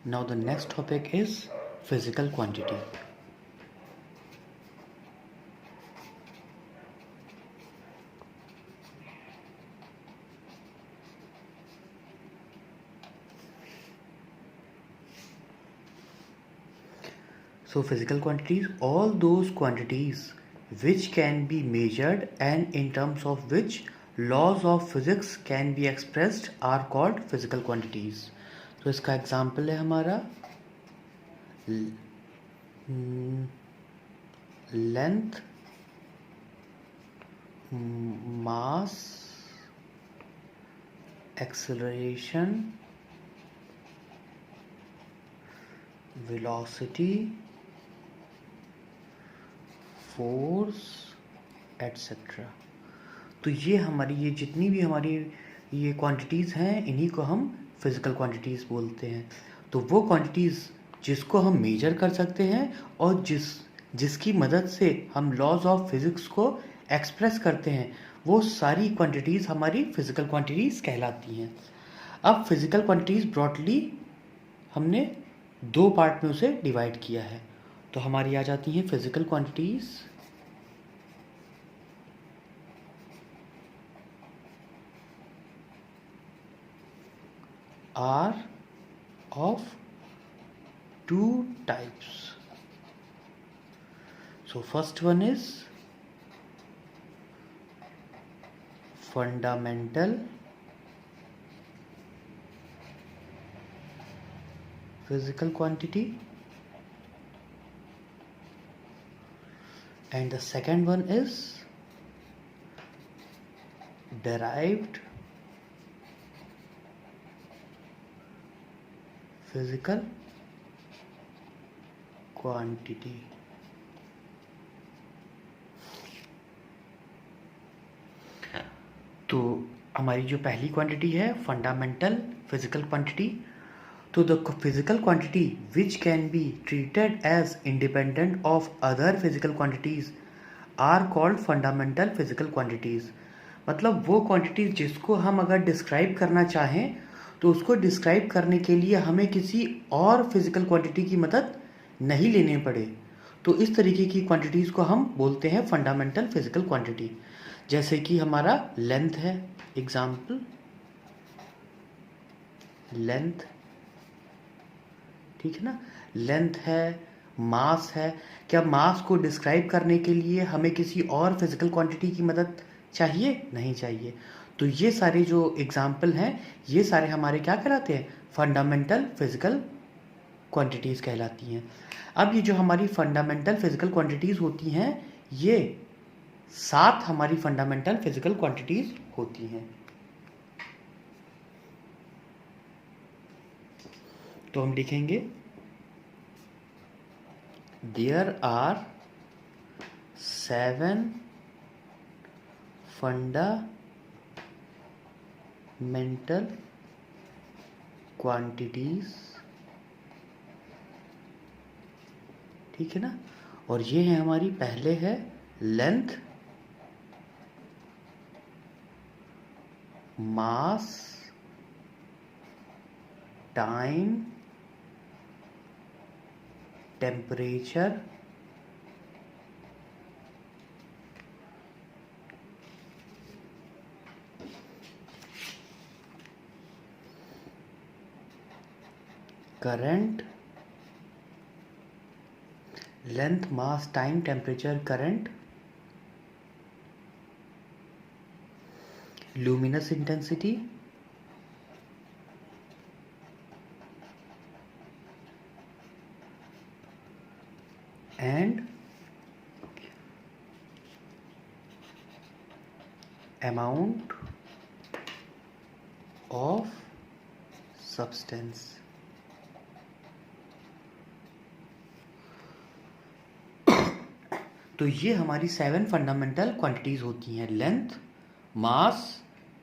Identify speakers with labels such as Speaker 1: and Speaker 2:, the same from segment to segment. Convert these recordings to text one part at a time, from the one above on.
Speaker 1: Now the next topic is physical quantity. So physical quantities, all those quantities which can be measured and in terms of which laws of physics can be expressed are called physical quantities. तो इसका example है हमारा length, मास, acceleration, velocity, force etcetera. तो ये हमारी ये जितनी भी हमारी ये क्वांटिटीज़ हैं इन्हीं को हम फिज़िकल क्वांटिटीज़ बोलते हैं। तो वो क्वांटिटीज़ जिसको हम मेजर कर सकते हैं और जिसकी मदद से हम लॉज ऑफ फिज़िक्स को एक्सप्रेस करते हैं, वो सारी क्वांटिटीज़ हमारी फिज़िकल क्वांटिटीज़ कहलाती हैं। अब फिज़िकल क्वांटिटीज़ ब्रॉडली हमने दो पार्ट में उसे डिवाइड किया है। तो हमारी आ जाती हैं physical quantities are of two types. So first one is fundamental physical quantity and the second one is derived physical quantity. तो हमारी जो पहली क्वांटिटी है फंडामेंटल फिजिकल क्वांटिटी, तो the physical quantity which can be treated as independent of other physical quantities are called fundamental physical quantities. मतलब वो quantities जिसको हम अगर डिस्क्राइब करना चाहें तो उसको डिस्क्राइब करने के लिए हमें किसी और फिजिकल क्वांटिटी की मदद नहीं लेनी पड़े, तो इस तरीके की क्वांटिटीज़ को हम बोलते हैं फंडामेंटल फिजिकल क्वांटिटी। जैसे कि हमारा लेंथ है, एग्जाम्पल लेंथ, ठीक है ना, लेंथ है, मास है। क्या मास को डिस्क्राइब करने के लिए हमें किसी और फिजिकल क्वांटिटी की मदद चाहिए? नहीं चाहिए। तो ये सारे जो एग्जाम्पल हैं ये सारे हमारे क्या कहलाते हैं? फंडामेंटल फिजिकल क्वांटिटीज़ कहलाती हैं। अब ये जो हमारी फंडामेंटल फिजिकल क्वांटिटीज़ होती हैं ये 7 हमारी फंडामेंटल फिजिकल क्वांटिटीज़ होती हैं। तो हम लिखेंगे देयर आर 7 फंडामेंटल क्वांटिटीज, ठीक है ना। और ये है हमारी, पहले है length, mass, time, temperature, current, length, mass, time, temperature, current, luminous intensity, and amount of substance। तो ये हमारी 7 फंडामेंटल क्वांटिटीज होती हैं, length, mass,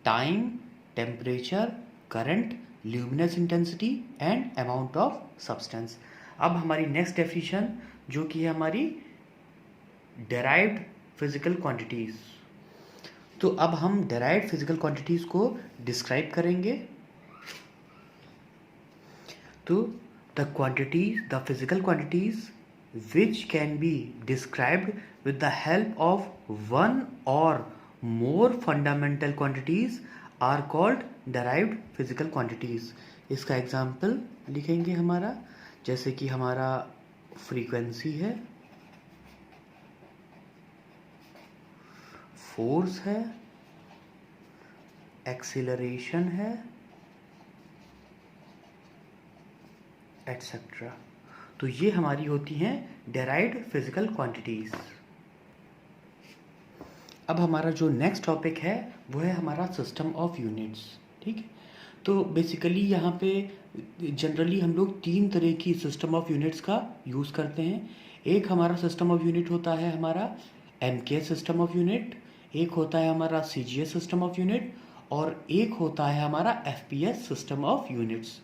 Speaker 1: time, temperature, current, luminous intensity and amount of substance. अब हमारी नेक्स्ट डेफिनेशन जो कि है हमारी डेराइव्ड फिजिकल क्वांटिटीज। तो अब हम डेराइव्ड फिजिकल क्वांटिटीज को डिस्क्राइब करेंगे। तो the physical quantities which can be described with the help of one or more fundamental quantities are called derived physical quantities. इसका एग्जाम्पल लिखेंगे हमारा, जैसे कि हमारा फ्रीक्वेंसी है, फोर्स है, एक्सीलरेशन है, एटसेट्रा। तो ये हमारी होती हैं डेराइव्ड फिजिकल क्वांटिटीज। अब हमारा जो नेक्स्ट टॉपिक है वो है हमारा सिस्टम ऑफ यूनिट्स। ठीक है, तो बेसिकली यहाँ पे जनरली हम लोग तीन तरह की सिस्टम ऑफ यूनिट्स का यूज़ करते हैं। एक हमारा सिस्टम ऑफ यूनिट होता है हमारा एमकेएस सिस्टम ऑफ यूनिट, एक होता है हमारा सीजीएस सिस्टम ऑफ यूनिट, और एक होता है हमारा एफपीएस सिस्टम ऑफ यूनिट्स।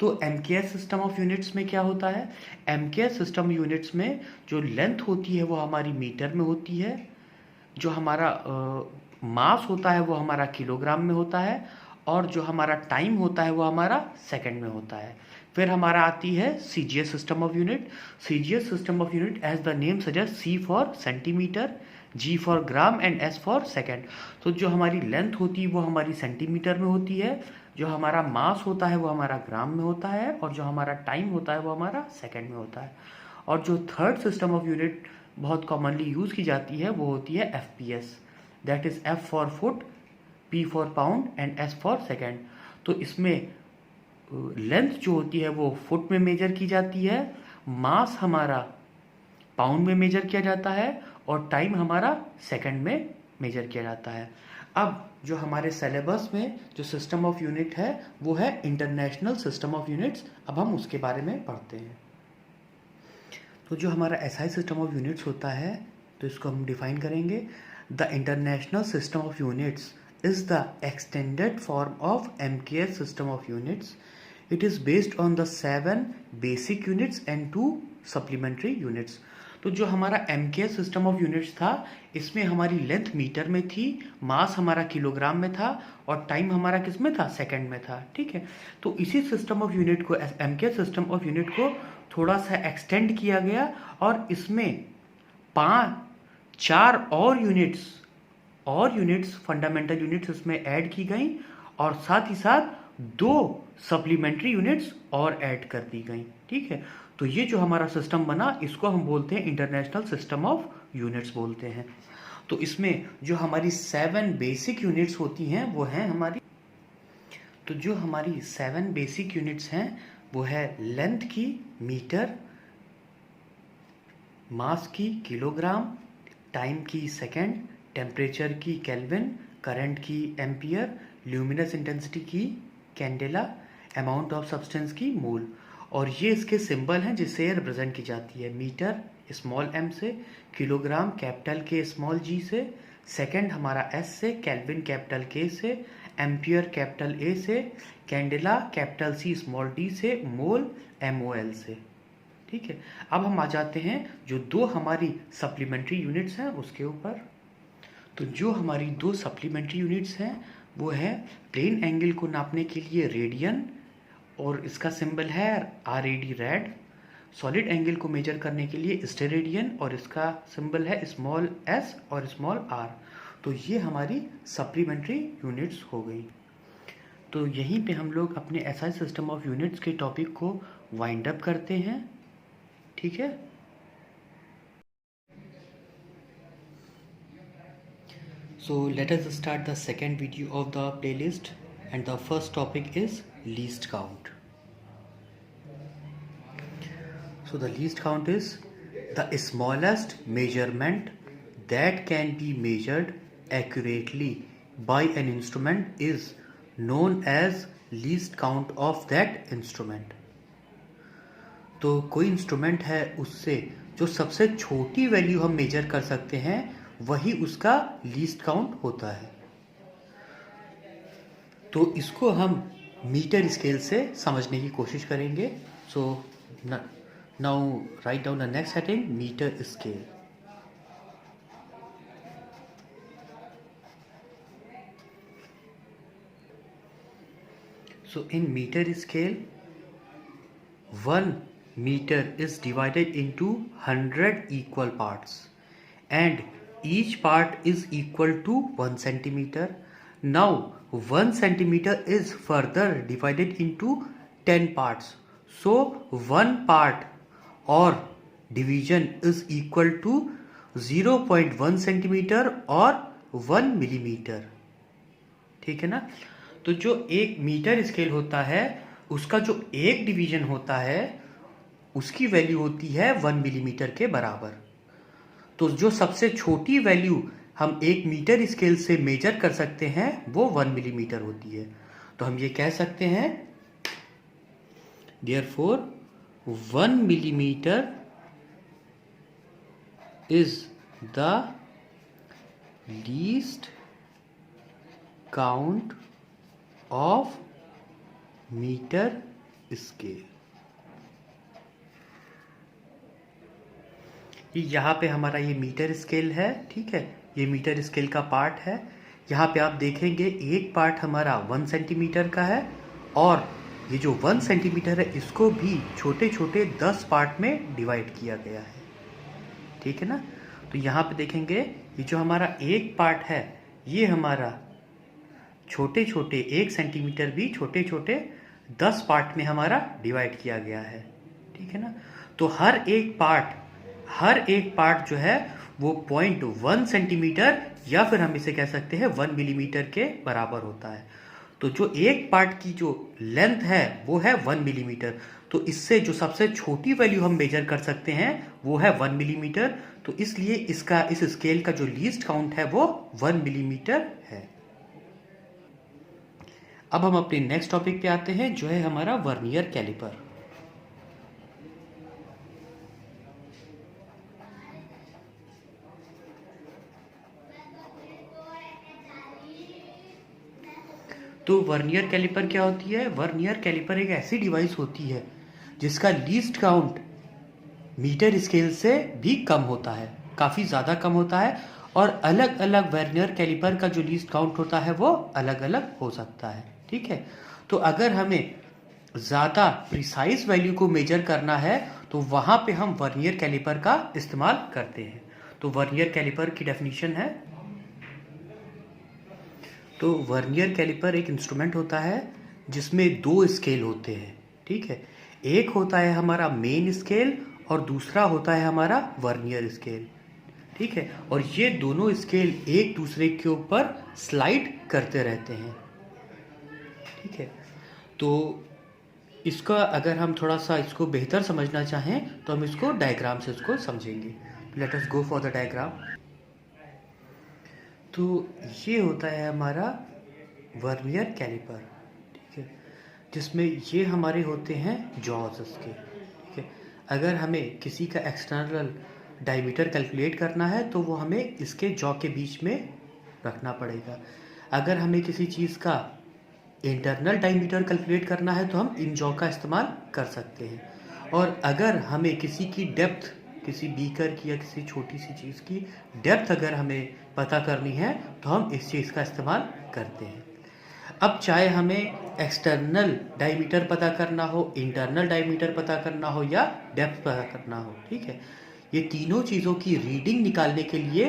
Speaker 1: तो एमकेएस सिस्टम ऑफ यूनिट्स में क्या होता है? एमकेएस सिस्टम यूनिट्स में जो लेंथ होती है वो हमारी मीटर में होती है, जो हमारा मास होता है वो हमारा किलोग्राम में होता है, और जो हमारा टाइम होता है वो हमारा सेकंड में होता है। फिर हमारा आती है CGS system of unit. CGS system of unit as the name suggest, C for centimetre, G for gram and S for second. तो जो हमारी लेंथ होती है वो हमारी सेंटीमीटर में होती है, जो हमारा मास होता है वो हमारा ग्राम में होता है, और जो हमारा टाइम होता है वो हमारा सेकेंड में होता है। और जो थर्ड सिस्टम ऑफ यूनिट बहुत कॉमनली यूज़ की जाती है वो होती है FPS, that is F for foot, P for pound and S for second. तो इसमें लेंथ जो होती है वो फुट में मेजर की जाती है, मास हमारा पाउंड में मेजर किया जाता है, और टाइम हमारा सेकंड में मेजर किया जाता है। अब जो हमारे सिलेबस में जो सिस्टम ऑफ यूनिट है वो है इंटरनेशनल सिस्टम ऑफ यूनिट्स। अब हम उसके बारे में पढ़ते हैं। तो जो हमारा एसआई सिस्टम ऑफ यूनिट्स होता है तो इसको हम डिफाइन करेंगे। The international system of units is the extended form of MKS system of units. It is based on the 7 basic units and 2 supplementary units. तो जो हमारा MKS सिस्टम ऑफ यूनिट्स था इसमें हमारी लेंथ मीटर में थी, मास हमारा किलोग्राम में था, और टाइम हमारा किस में था? सेकंड में था। ठीक है, तो इसी सिस्टम ऑफ यूनिट को, MKS सिस्टम ऑफ यूनिट को थोड़ा सा एक्सटेंड किया गया, और इसमें 4 और यूनिट्स फंडामेंटल यूनिट्स इसमें ऐड की गई, और साथ ही साथ 2 सप्लीमेंट्री यूनिट्स और ऐड कर दी गई। ठीक है, तो ये जो हमारा सिस्टम बना इसको हम बोलते हैं इंटरनेशनल सिस्टम ऑफ यूनिट्स बोलते हैं। तो इसमें जो हमारी 7 बेसिक यूनिट्स होती हैं वो हैं हमारी, तो जो हमारी 7 बेसिक यूनिट्स हैं वो है लेंथ की मीटर, मास की किलोग्राम, टाइम की सेकेंड, टेम्परेचर की केल्विन, करंट की एम्पियर, ल्यूमिनस इंटेंसिटी की कैंडेला, अमाउंट ऑफ सब्सटेंस की मोल। और ये इसके सिंबल हैं जिससे रिप्रेजेंट की जाती है। मीटर स्मॉल m से, किलोग्राम कैपिटल के स्मॉल g से, सेकंड हमारा s से, केल्विन कैपिटल k से, एम्पियर कैपिटल a से, candela capital C small d से, मोल MOL से। ठीक है, अब हम आ जाते हैं जो 2 हमारी सप्लीमेंट्री यूनिट्स हैं उसके ऊपर। तो जो हमारी 2 सप्लीमेंट्री यूनिट्स हैं वो है प्लेन एंगल को नापने के लिए रेडियन, और इसका सिंबल है RAD रेड। सॉलिड एंगल को मेजर करने के लिए स्टेरेडियन, और इसका सिंबल है स्मॉल s और स्मॉल r। तो ये हमारी सप्लीमेंट्री यूनिट्स हो गई। तो यहीं पे हम लोग अपने एसआई सिस्टम ऑफ यूनिट्स के टॉपिक को वाइंड अप करते हैं। ठीक है, so let us start the second video of the playlist, and the first topic is least count. So the least count is the smallest measurement that can be measured accurately by an instrument is known as least count of that instrument. तो कोई instrument है उससे जो सबसे छोटी value हम major कर सकते हैं वही उसका लीस्ट काउंट होता है। तो इसको हम मीटर स्केल से समझने की कोशिश करेंगे। So now write down the next heading, metre scale. So in metre scale 1 meter is divided into 100 equal parts and each part is equal to 1 centimeter. Now 1 centimeter is further divided into 10 parts. So 1 part or division is equal to 0.1 centimeter और 1 millimetre. ठीक है ना. तो जो एक metre scale होता है उसका जो एक डिवीजन होता है उसकी वैल्यू होती है 1 मिलीमीटर के बराबर. तो जो सबसे छोटी वैल्यू हम एक मीटर स्केल से मेजर कर सकते हैं वो 1 मिलीमीटर होती है. तो हम ये कह सकते हैं therefore 1 millimeter is the least count of meter scale. यहाँ पे हमारा ये मीटर स्केल है. ठीक है, ये मीटर स्केल का पार्ट है. यहाँ पे आप देखेंगे एक पार्ट हमारा 1 सेंटीमीटर का है और ये जो 1 सेंटीमीटर है इसको भी छोटे छोटे 10 पार्ट में डिवाइड किया गया है. ठीक है ना. तो यहाँ पे देखेंगे ये जो हमारा एक पार्ट है ये हमारा छोटे छोटे 1 सेंटीमीटर भी छोटे छोटे 10 पार्ट में हमारा डिवाइड किया गया है. ठीक है ना. तो हर एक पार्ट जो है वो 0.1 सेंटीमीटर या फिर हम इसे कह सकते हैं 1 मिलीमीटर के बराबर होता है. तो जो एक पार्ट की जो लेंथ है वो है 1 मिलीमीटर. तो इससे जो सबसे छोटी वैल्यू हम मेजर कर सकते हैं वो है 1 मिलीमीटर. तो इसलिए इसका इस स्केल का जो लीस्ट काउंट है वो 1 मिलीमीटर है. अब हम अपने नेक्स्ट टॉपिक पे आते हैं जो है हमारा वर्नियर कैलिपर. तो वर्नियर कैलिपर क्या होती है? वर्नियर कैलिपर एक ऐसी डिवाइस होती है जिसका लीस्ट काउंट मीटर स्केल से भी कम होता है, काफ़ी ज़्यादा कम होता है. और अलग अलग वर्नियर कैलिपर का जो लीस्ट काउंट होता है वो अलग अलग हो सकता है. ठीक है. तो अगर हमें ज़्यादा प्रिसाइज वैल्यू को मेजर करना है तो वहाँ पे हम वर्नियर कैलिपर का इस्तेमाल करते हैं. तो वर्नियर कैलिपर की डेफिनेशन है, तो वर्नियर कैलिपर एक इंस्ट्रूमेंट होता है जिसमें 2 स्केल होते हैं. ठीक है, एक होता है हमारा मेन स्केल और दूसरा होता है हमारा वर्नियर स्केल. ठीक है, और ये दोनों स्केल एक दूसरे के ऊपर स्लाइड करते रहते हैं. ठीक है, तो इसका अगर हम थोड़ा सा इसको बेहतर समझना चाहें तो हम इसको डायग्राम से इसको समझेंगे. Let us go for the diagram. तो ये होता है हमारा वर्नियर कैलिपर. ठीक है, जिसमें ये हमारे होते हैं जॉज इसके. ठीक है, अगर हमें किसी का एक्सटर्नल डायमीटर कैलकुलेट करना है तो वो हमें इसके जॉ के बीच में रखना पड़ेगा. अगर हमें किसी चीज़ का इंटरनल डायमीटर कैलकुलेट करना है तो हम इन जॉ का इस्तेमाल कर सकते हैं. और अगर हमें किसी की डेप्थ, किसी बीकर की या किसी छोटी सी चीज़ की डेप्थ अगर हमें पता करनी है तो हम इस चीज़ का इस्तेमाल करते हैं. अब चाहे हमें एक्सटर्नल डायमीटर पता करना हो, इंटरनल डायमीटर पता करना हो या डेप्थ पता करना हो. ठीक है, ये तीनों चीज़ों की रीडिंग निकालने के लिए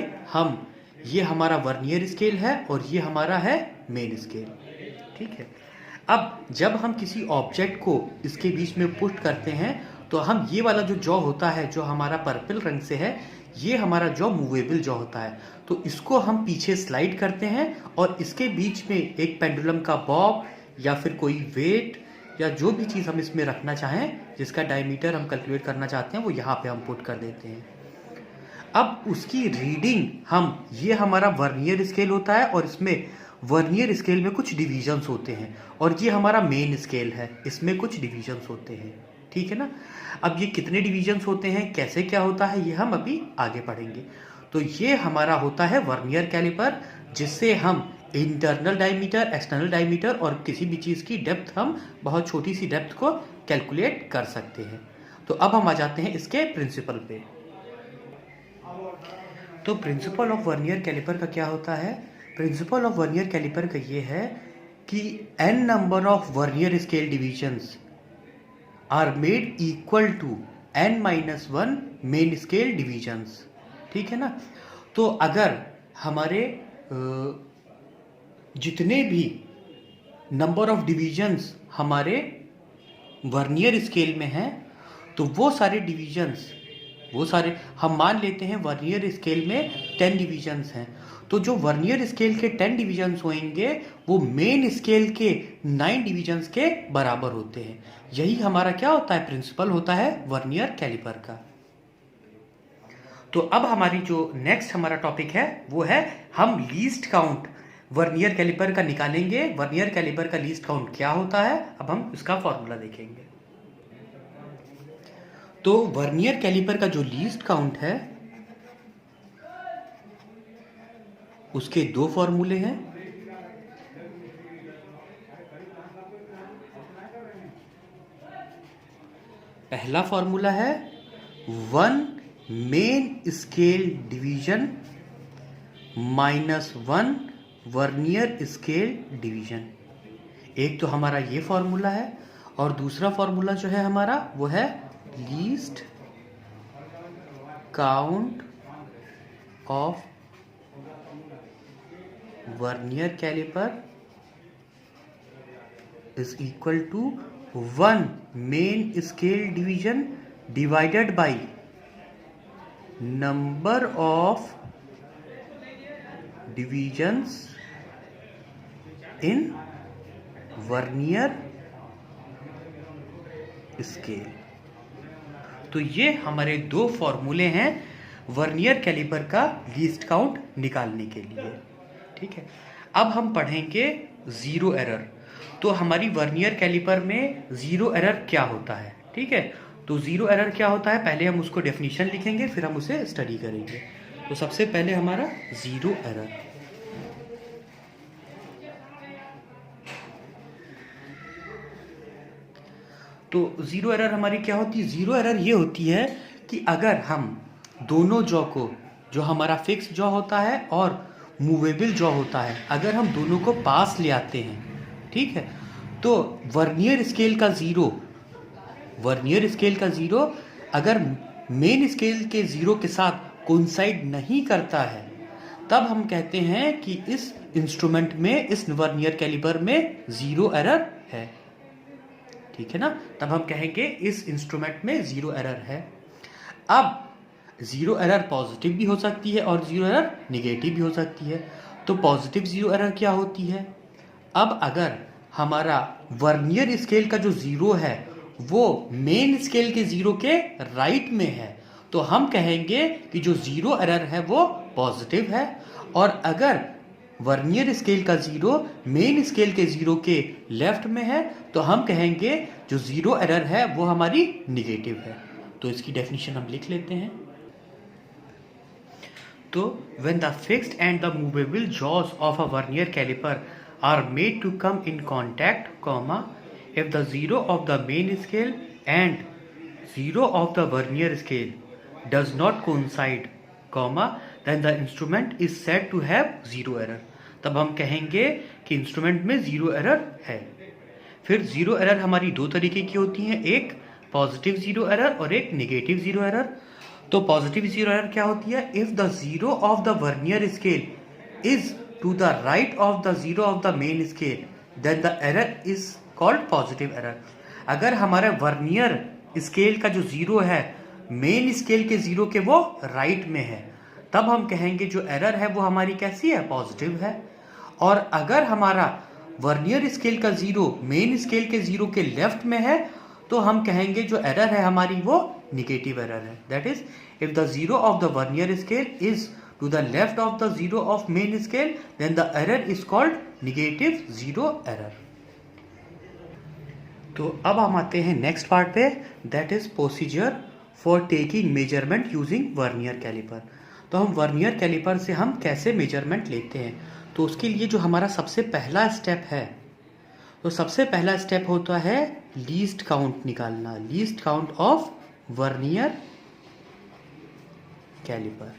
Speaker 1: ये हमारा वर्नियर स्केल है और ये हमारा है मेन स्केल. ठीक है, अब जब हम किसी ऑब्जेक्ट को इसके बीच में पुट करते हैं तो हम ये वाला जो जॉ होता है जो हमारा पर्पल रंग से है ये हमारा जॉ मूवेबल जॉ होता है. तो इसको हम पीछे स्लाइड करते हैं और इसके बीच में एक पेंडुलम का बॉब या फिर कोई वेट या जो भी चीज़ हम इसमें रखना चाहें जिसका डायमीटर हम कैलकुलेट करना चाहते हैं वो यहाँ पे हम पुट कर देते हैं. अब उसकी रीडिंग ये हमारा वर्नियर स्केल होता है और इसमें वर्नियर स्केल में कुछ डिविजन्स होते हैं और ये हमारा मेन स्केल है, इसमें कुछ डिविजन्स होते हैं. ठीक है ना. अब ये कितने डिविजन्स होते हैं, कैसे क्या होता है, ये हम अभी आगे पढ़ेंगे. तो ये हमारा होता है वर्नियर कैलिपर जिससे हम इंटरनल डायमीटर, एक्सटर्नल डायमीटर और किसी भी चीज़ की डेप्थ हम बहुत छोटी सी डेप्थ को कैलकुलेट कर सकते हैं. तो अब हम आ जाते हैं इसके प्रिंसिपल पे. तो प्रिंसिपल ऑफ वर्नियर कैलिपर का क्या होता है? प्रिंसिपल ऑफ वर्नियर कैलिपर का ये है कि n number of vernier scale divisions are made equal to n-1 main scale divisions. ठीक है ना। तो अगर हमारे जितने भी नंबर ऑफ डिविजन्स हमारे वर्नियर स्केल में हैं, तो वो सारे डिविजन्स, वो सारे हम मान लेते हैं वर्नियर स्केल में 10 डिविजन्स हैं, तो जो वर्नियर स्केल के 10 डिविजन्स होंगे वो मेन स्केल के 9 डिविजन्स के बराबर होते हैं। यही हमारा क्या होता है, प्रिंसिपल होता है वर्नियर कैलिपर का। तो अब हमारी जो नेक्स्ट हमारा टॉपिक है वो है हम लीस्ट काउंट वर्नियर कैलिपर का निकालेंगे। वर्नियर कैलिपर का लीस्ट काउंट क्या होता है, अब हम इसका फॉर्मूला देखेंगे। तो वर्नियर कैलिपर का जो लीस्ट काउंट है उसके दो फॉर्मूले हैं। पहला फॉर्मूला है 1 main scale division -1 vernier scale division. एक तो हमारा ये फॉर्मूला है, और दूसरा फॉर्मूला जो है हमारा वो है least count of vernier calliper is equal to 1 main scale division divided by number of divisions in vernier scale. तो ये हमारे दो फॉर्मूले हैं वर्नियर कैलिपर का लीस्ट काउंट निकालने के लिए। ठीक है, अब हम पढ़ेंगे जीरो एरर। तो हमारी वर्नियर कैलिपर में जीरो एरर क्या होता है। ठीक है, तो जीरो एरर क्या होता है, पहले हम उसको डेफिनेशन लिखेंगे, फिर हम उसे स्टडी करेंगे। तो सबसे पहले हमारा जीरो एरर। तो जीरो एरर हमारी क्या होती है, जीरो एरर ये होती है कि अगर हम दोनों जॉ को, जो हमारा फिक्स जॉ होता है और मूवेबल जॉ होता है, अगर हम दोनों को पास ले आते हैं, ठीक है, तो वर्नियर स्केल का जीरो अगर मेन स्केल के जीरो के साथ कोइंसाइड नहीं करता है, तब हम कहते हैं कि इस इंस्ट्रूमेंट में, इस वर्नियर कैलिपर में जीरो एरर है। ठीक है ना, तब हम कहेंगे इस इंस्ट्रूमेंट में जीरो एरर है। अब जीरो एरर पॉजिटिव भी हो सकती है और जीरो एरर निगेटिव भी हो सकती है। तो पॉजिटिव जीरो एरर क्या होती है, अब अगर हमारा वर्नियर स्केल का जो जीरो है वो मेन स्केल के जीरो के राइट में है, तो हम कहेंगे कि जो जीरो एरर है वो पॉजिटिव है। और अगर वर्नियर स्केल का जीरो मेन स्केल के जीरो के लेफ्ट में है, तो हम कहेंगे जो जीरो एरर है वो हमारी निगेटिव है। तो इसकी डेफिनेशन हम लिख लेते हैं। तो when the fixed and the movable jaws of a vernier caliper are made to come in contact, comma, if the zero of the main scale and zero of the vernier scale does not coincide, comma, then the instrument is said to have zero error। तब हम कहेंगे कि instrument में zero error है। फिर zero error हमारी दो तरीके की होती हैं, एक पॉजिटिव जीरो एरर और एक नेगेटिव जीरो एरर। तो पॉजिटिव जीरो एरर क्या होती है, if the zero of the vernier scale is to the right of the zero of the main scale, then the error is called positive error. अगर हमारा vernier scale का जो zero है main scale के zero के वो right में है, तब हम कहेंगे जो एरर है वो हमारी कैसी है, पॉजिटिव है। और अगर हमारा वर्नियर स्केल का जीरो मेन स्केल के जीरो के लेफ्ट में है, तो हम कहेंगे जो एरर है हमारी वो निगेटिव एरर है। That is if the zero of the vernier scale is to the left of the zero of main scale, then the error is called negative zero error. तो अब हम आते हैं नेक्स्ट पार्ट पे, that is procedure for taking measurement using vernier calliper. तो हम vernier caliper से हम कैसे मेजरमेंट लेते हैं, तो उसके लिए जो हमारा सबसे पहला स्टेप है, तो सबसे पहला स्टेप होता है लीस्ट काउंट निकालना, least count of vernier calliper.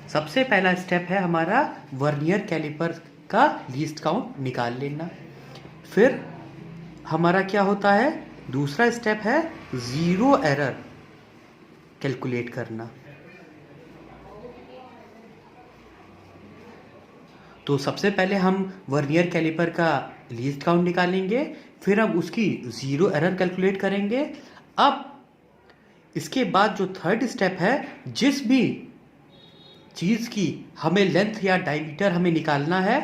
Speaker 1: सबसे पहला स्टेप है हमारा वर्नियर कैलिपर का लीस्ट काउंट निकाल लेना। फिर हमारा क्या होता है, दूसरा स्टेप है जीरो एरर कैलकुलेट करना। तो सबसे पहले हम वर्नियर कैलिपर का लीस्ट काउंट निकालेंगे, फिर हम उसकी जीरो एरर कैलकुलेट करेंगे। अब इसके बाद जो थर्ड स्टेप है, जिस भी चीज़ की हमें लेंथ या डायमीटर हमें निकालना है,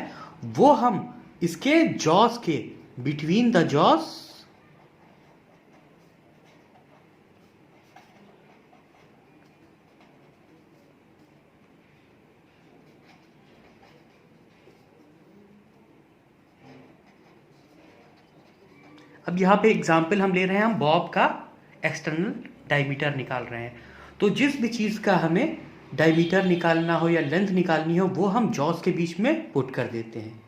Speaker 1: वो हम इसके जॉस के बिटवीन द जॉस अब यहाँ पे एग्जाम्पल हम ले रहे हैं, हम बॉब का एक्सटर्नल डायमीटर निकाल रहे हैं। तो जिस भी चीज़ का हमें डायमीटर निकालना हो या लेंथ निकालनी हो, वो हम जॉस के बीच में पुट कर देते हैं।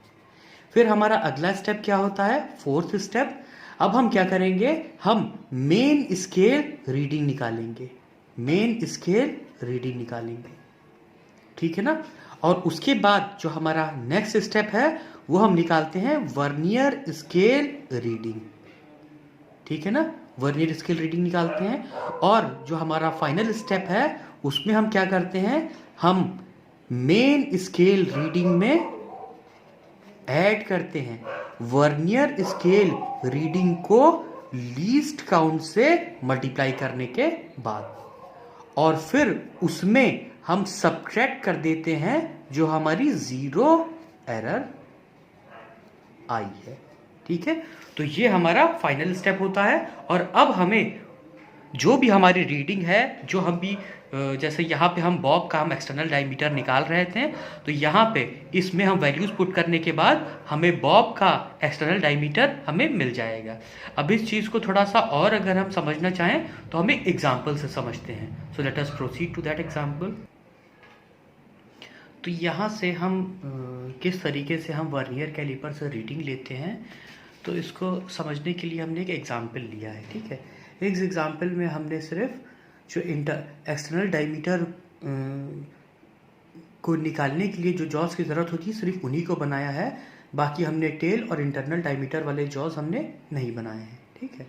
Speaker 1: फिर हमारा अगला स्टेप क्या होता है, फोर्थ स्टेप। अब हम क्या करेंगे, हम मेन स्केल रीडिंग निकालेंगे, मेन स्केल रीडिंग निकालेंगे, ठीक है ना। और उसके बाद जो हमारा नेक्स्ट स्टेप है, वो हम निकालते हैं वर्नियर स्केल रीडिंग, ठीक है ना, वर्नियर स्केल रीडिंग निकालते हैं। और जो हमारा फाइनल स्टेप है, उसमें हम क्या करते हैं, हम मेन स्केल रीडिंग में ऐड करते हैं वर्नियर स्केल रीडिंग को लीस्ट काउंट से मल्टीप्लाई करने के बाद, और फिर उसमें हम सब्ट्रैक्ट कर देते हैं जो हमारी जीरो एरर आई है, ठीक है। तो ये हमारा फाइनल स्टेप होता है। और अब हमें जो भी हमारी रीडिंग है, जो हम भी जैसे यहाँ पे हम बॉब का हम एक्सटर्नल डायमीटर निकाल रहे थे, तो यहाँ पे इसमें हम वैल्यूज पुट करने के बाद हमें बॉब का एक्सटर्नल डायमीटर हमें मिल जाएगा। अब इस चीज़ को थोड़ा सा और अगर हम समझना चाहें तो हमें एग्जाम्पल से समझते हैं। So let us proceed to that example. तो यहाँ से हम किस तरीके से हम वर्नियर कैलिपर से रीडिंग लेते हैं, तो इसको समझने के लिए हमने एक एग्जाम्पल लिया है, ठीक है। इस एग्जाम्पल में हमने सिर्फ जो एक्सटर्नल डायमीटर को निकालने के लिए जो जॉस की ज़रूरत होती है, सिर्फ उन्हीं को बनाया है। बाकी हमने टेल और इंटरनल डायमीटर वाले जॉस हमने नहीं बनाए हैं, ठीक है।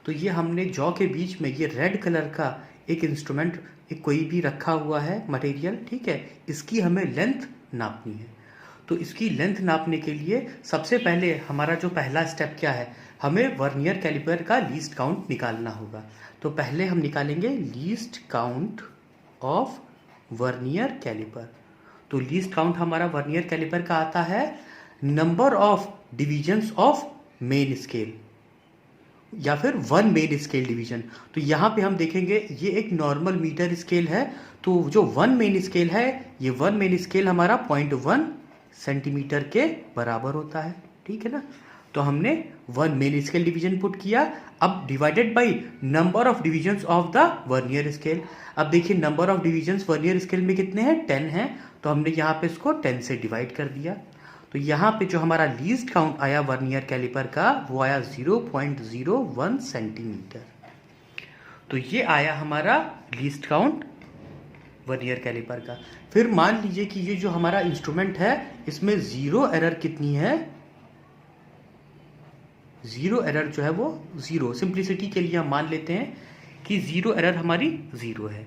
Speaker 1: तो ये हमने जॉ के बीच में ये रेड कलर का एक इंस्ट्रूमेंट, एक कोई भी रखा हुआ है मटेरियल, ठीक है। इसकी हमें लेंथ नापनी है। तो इसकी लेंथ नापने के लिए सबसे पहले हमारा जो पहला स्टेप क्या है, हमें वर्नियर कैलिपर का लीस्ट काउंट निकालना होगा। तो पहले हम निकालेंगे least count of vernier calliper. तो लीस्ट काउंट हमारा वर्नियर कैलिपर का आता है number of divisions of main scale, या फिर वन मेन स्केल डिवीजन। तो यहाँ पे हम देखेंगे ये एक नॉर्मल मीटर स्केल है, तो जो वन मेन स्केल है, ये वन मेन स्केल हमारा 0.1 सेंटीमीटर के बराबर होता है, ठीक है ना। तो हमने one main scale division put किया। अब divided by number of divisions of the vernier scale. अब देखिए number of divisions vernier scale में कितने हैं, 10 हैं। तो हमने यहाँ पे इसको 10 से डिवाइड कर दिया। तो यहाँ पे जो हमारा लीस्ट काउंट आया वर्नियर कैलिपर का, वो आया 0.01 सेंटीमीटर। तो ये आया हमारा लीस्ट काउंट वर्नियर कैलिपर का। फिर मान लीजिए कि ये जो हमारा इंस्ट्रूमेंट है, इसमें जीरो एरर कितनी है, जीरो एरर जो है वो जीरो, सिंप्लिसिटी के लिए हम मान लेते हैं कि जीरो एरर हमारी जीरो है।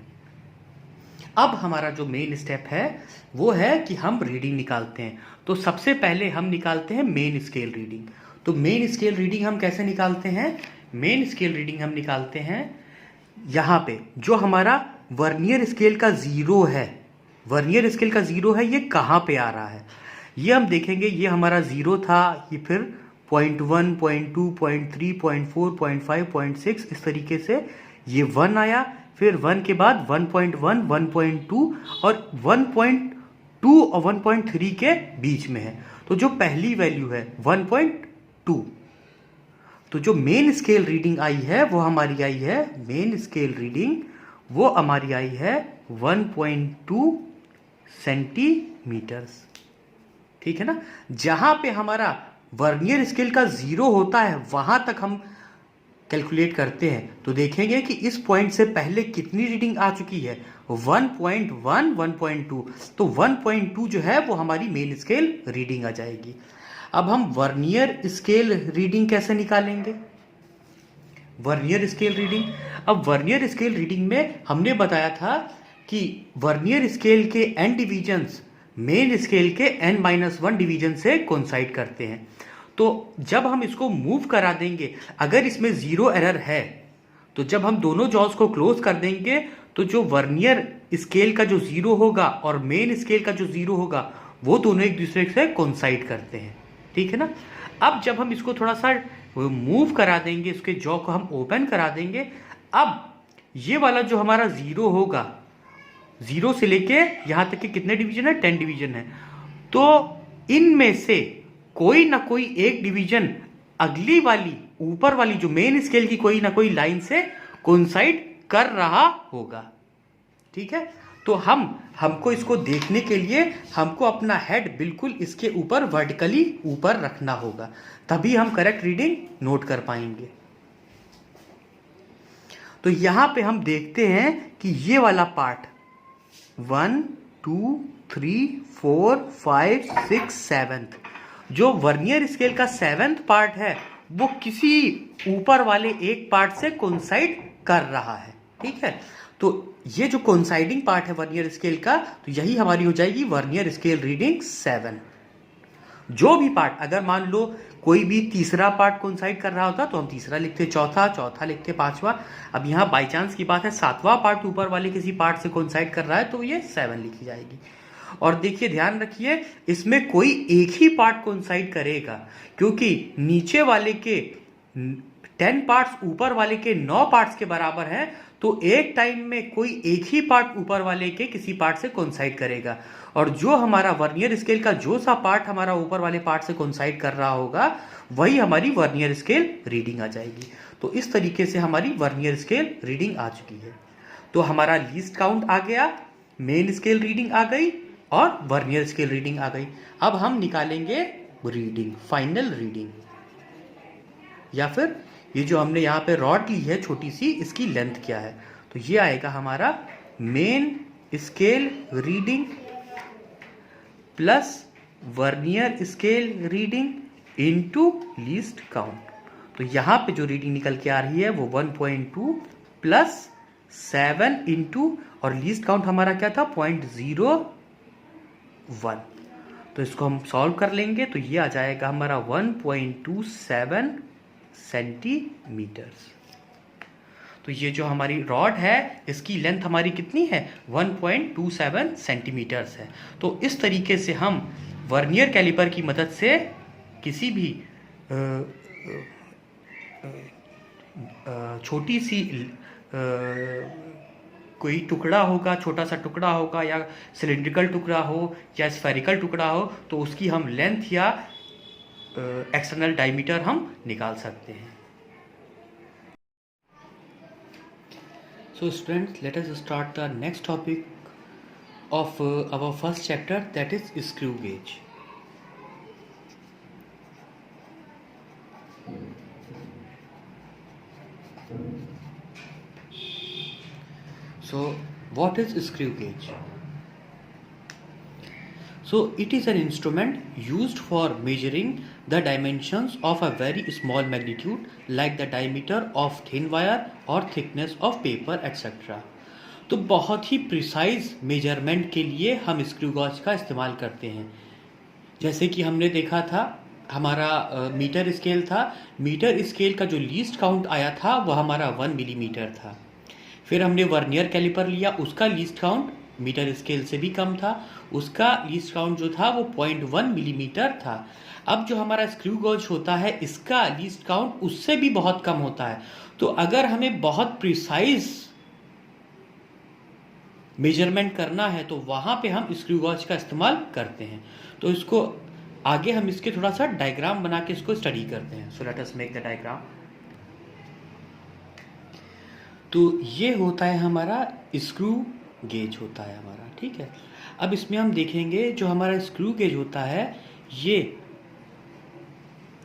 Speaker 1: अब हमारा जो मेन स्टेप है वो है कि हम रीडिंग निकालते हैं। तो सबसे पहले हम निकालते हैं मेन स्केल रीडिंग। तो मेन स्केल रीडिंग हम कैसे निकालते हैं, मेन स्केल रीडिंग हम निकालते हैं यहाँ पे जो हमारा वर्नियर स्केल का जीरो है, वर्नियर स्केल का जीरो है, ये कहाँ पे आ रहा है, ये हम देखेंगे। ये हमारा जीरो था, ये फिर 0.1, 0.2, 0.3, 0.4, 0.5, 0.6 इस तरीके से ये 1 आया। फिर 1 के बाद 1.1, 1.2 और 1.2 और 1.3 के बीच में है। तो जो पहली वैल्यू है 1.2, तो जो मेन स्केल रीडिंग आई है वो हमारी आई है, मेन स्केल रीडिंग वो हमारी आई है 1.2 सेंटीमीटर्स, ठीक है ना। जहां पे हमारा वर्नियर स्केल का जीरो होता है वहां तक हम कैलकुलेट करते हैं। तो देखेंगे कि इस पॉइंट से पहले कितनी रीडिंग आ चुकी है, 1.1, 1.2। तो 1.2 जो है वो हमारी मेन स्केल रीडिंग आ जाएगी। अब हम वर्नियर स्केल रीडिंग कैसे निकालेंगे? वर्नियर स्केल रीडिंग, अब वर्नियर स्केल रीडिंग में हमने बताया था कि वर्नियर स्केल के n डिवीजन्स मेन स्केल के n-1 डिवीजन से कोइंसाइड करते हैं। तो जब हम इसको मूव करा देंगे, अगर इसमें जीरो एरर है, तो जब हम दोनों जॉज को क्लोज कर देंगे तो जो वर्नियर स्केल का जो जीरो होगा और मेन स्केल का जो जीरो होगा वो दोनों एक दूसरे से कोइंसाइड करते हैं, ठीक है ना। अब जब हम इसको थोड़ा सा मूव करा देंगे, इसके जॉ को हम ओपन करा देंगे, अब ये वाला जो हमारा जीरो होगा, जीरो से लेके यहां तक कि कितने डिवीजन है? 10 डिवीजन है। तो इनमें से कोई ना कोई एक डिवीजन अगली वाली ऊपर वाली जो मेन स्केल की कोई ना कोई लाइन से कोइंसाइड कर रहा होगा, ठीक है। तो हमको इसको देखने के लिए हमको अपना हेड बिल्कुल इसके ऊपर वर्टिकली ऊपर रखना होगा, तभी हम करेक्ट रीडिंग नोट कर पाएंगे। तो यहां पे हम देखते हैं कि ये वाला पार्ट 1 2 3 4 5 6 7 जो वर्नियर स्केल का 7th पार्ट है वो किसी ऊपर वाले एक पार्ट से कोइंसाइड कर रहा है, ठीक है। तो ये जो कोइंसाइडिंग पार्ट है वर्नियर स्केल का, तो यही हमारी हो जाएगी वर्नियर स्केल रीडिंग 7। जो भी पार्ट, अगर मान लो कोई भी तीसरा पार्ट कोइंसाइड कर रहा होता तो हम तीसरा लिखते, चौथा लिखते, पांचवा। अब यहाँ बाई चांस की बात है 7वां पार्ट ऊपर वाले किसी पार्ट से कोइंसाइड कर रहा है तो ये 7 लिखी जाएगी। और देखिए ध्यान रखिए, इसमें कोई एक ही पार्ट कोइंसाइड करेगा, क्योंकि नीचे वाले के 10 पार्ट्स ऊपर वाले के 9 पार्ट्स के बराबर है, तो एक टाइम में कोई एक ही पार्ट ऊपर वाले के किसी पार्ट से कोइंसाइड करेगा। और जो हमारा वर्नियर स्केल का जो सा पार्ट हमारा ऊपर वाले पार्ट से कोइंसाइड कर रहा होगा वही हमारी वर्नियर स्केल रीडिंग आ जाएगी। तो इस तरीके से हमारी वर्नियर स्केल रीडिंग आ चुकी है। तो हमारा लीस्ट काउंट आ गया, मेन स्केल रीडिंग आ गई और वर्नियर स्केल रीडिंग आ गई। अब हम निकालेंगे रीडिंग, फाइनल रीडिंग, या फिर ये जो हमने यहाँ पे रॉड ली है छोटी सी, इसकी लेंथ क्या है। तो ये आएगा हमारा main scale reading plus vernier scale reading into least count. तो यहाँ पे जो रीडिंग निकल के आ रही है वो 1.2 प्लस 7 इंटू, और लीस्ट काउंट हमारा क्या था 0.01। तो इसको हम सॉल्व कर लेंगे तो ये आ जाएगा हमारा 1.27 सेंटीमीटर्स। तो ये जो हमारी रॉड है इसकी लेंथ हमारी कितनी है? 1.27 सेंटीमीटर्स है। तो इस तरीके से हम वर्नियर कैलिपर की मदद से किसी भी छोटी सी कोई टुकड़ा होगा, छोटा सा टुकड़ा होगा, या सिलिंड्रिकल टुकड़ा हो या स्फेरिकल टुकड़ा हो, तो उसकी हम लेंथ या एक्सटर्नल डायमीटर हम निकाल सकते हैं। So students, let us start the next topic of our first chapter, that is screw gauge. So what is screw gauge? So it is an instrument used for measuring the dimensions of a very small magnitude, like the diameter of thin wire or thickness of paper etc. तो बहुत ही precise measurement के लिए हम screw gauge का इस्तेमाल करते हैं। जैसे कि हमने देखा था हमारा मीटर स्केल था, मीटर स्केल का जो लीस्ट काउंट आया था वह हमारा 1 मिलीमीटर था। फिर हमने वर्नियर कैलिपर लिया, उसका लीस्ट काउंट मीटर स्केल से भी कम था, उसका लीस्ट काउंट जो था वो 0.1 मिलीमीटर था। अब जो हमारा स्क्रू गॉज होता है इसका लीस्ट काउंट उससे भी बहुत कम होता है। तो अगर हमें बहुत प्रिसाइज मेजरमेंट करना है तो वहां पे हम स्क्रू गॉज का इस्तेमाल करते हैं। तो इसको आगे हम इसके थोड़ा सा डायग्राम बना के इसको स्टडी करते हैं। So let us make the diagram. तो ये होता है हमारा स्क्रू गेज होता है हमारा, ठीक है। अब इसमें हम देखेंगे जो हमारा स्क्रू गेज होता है ये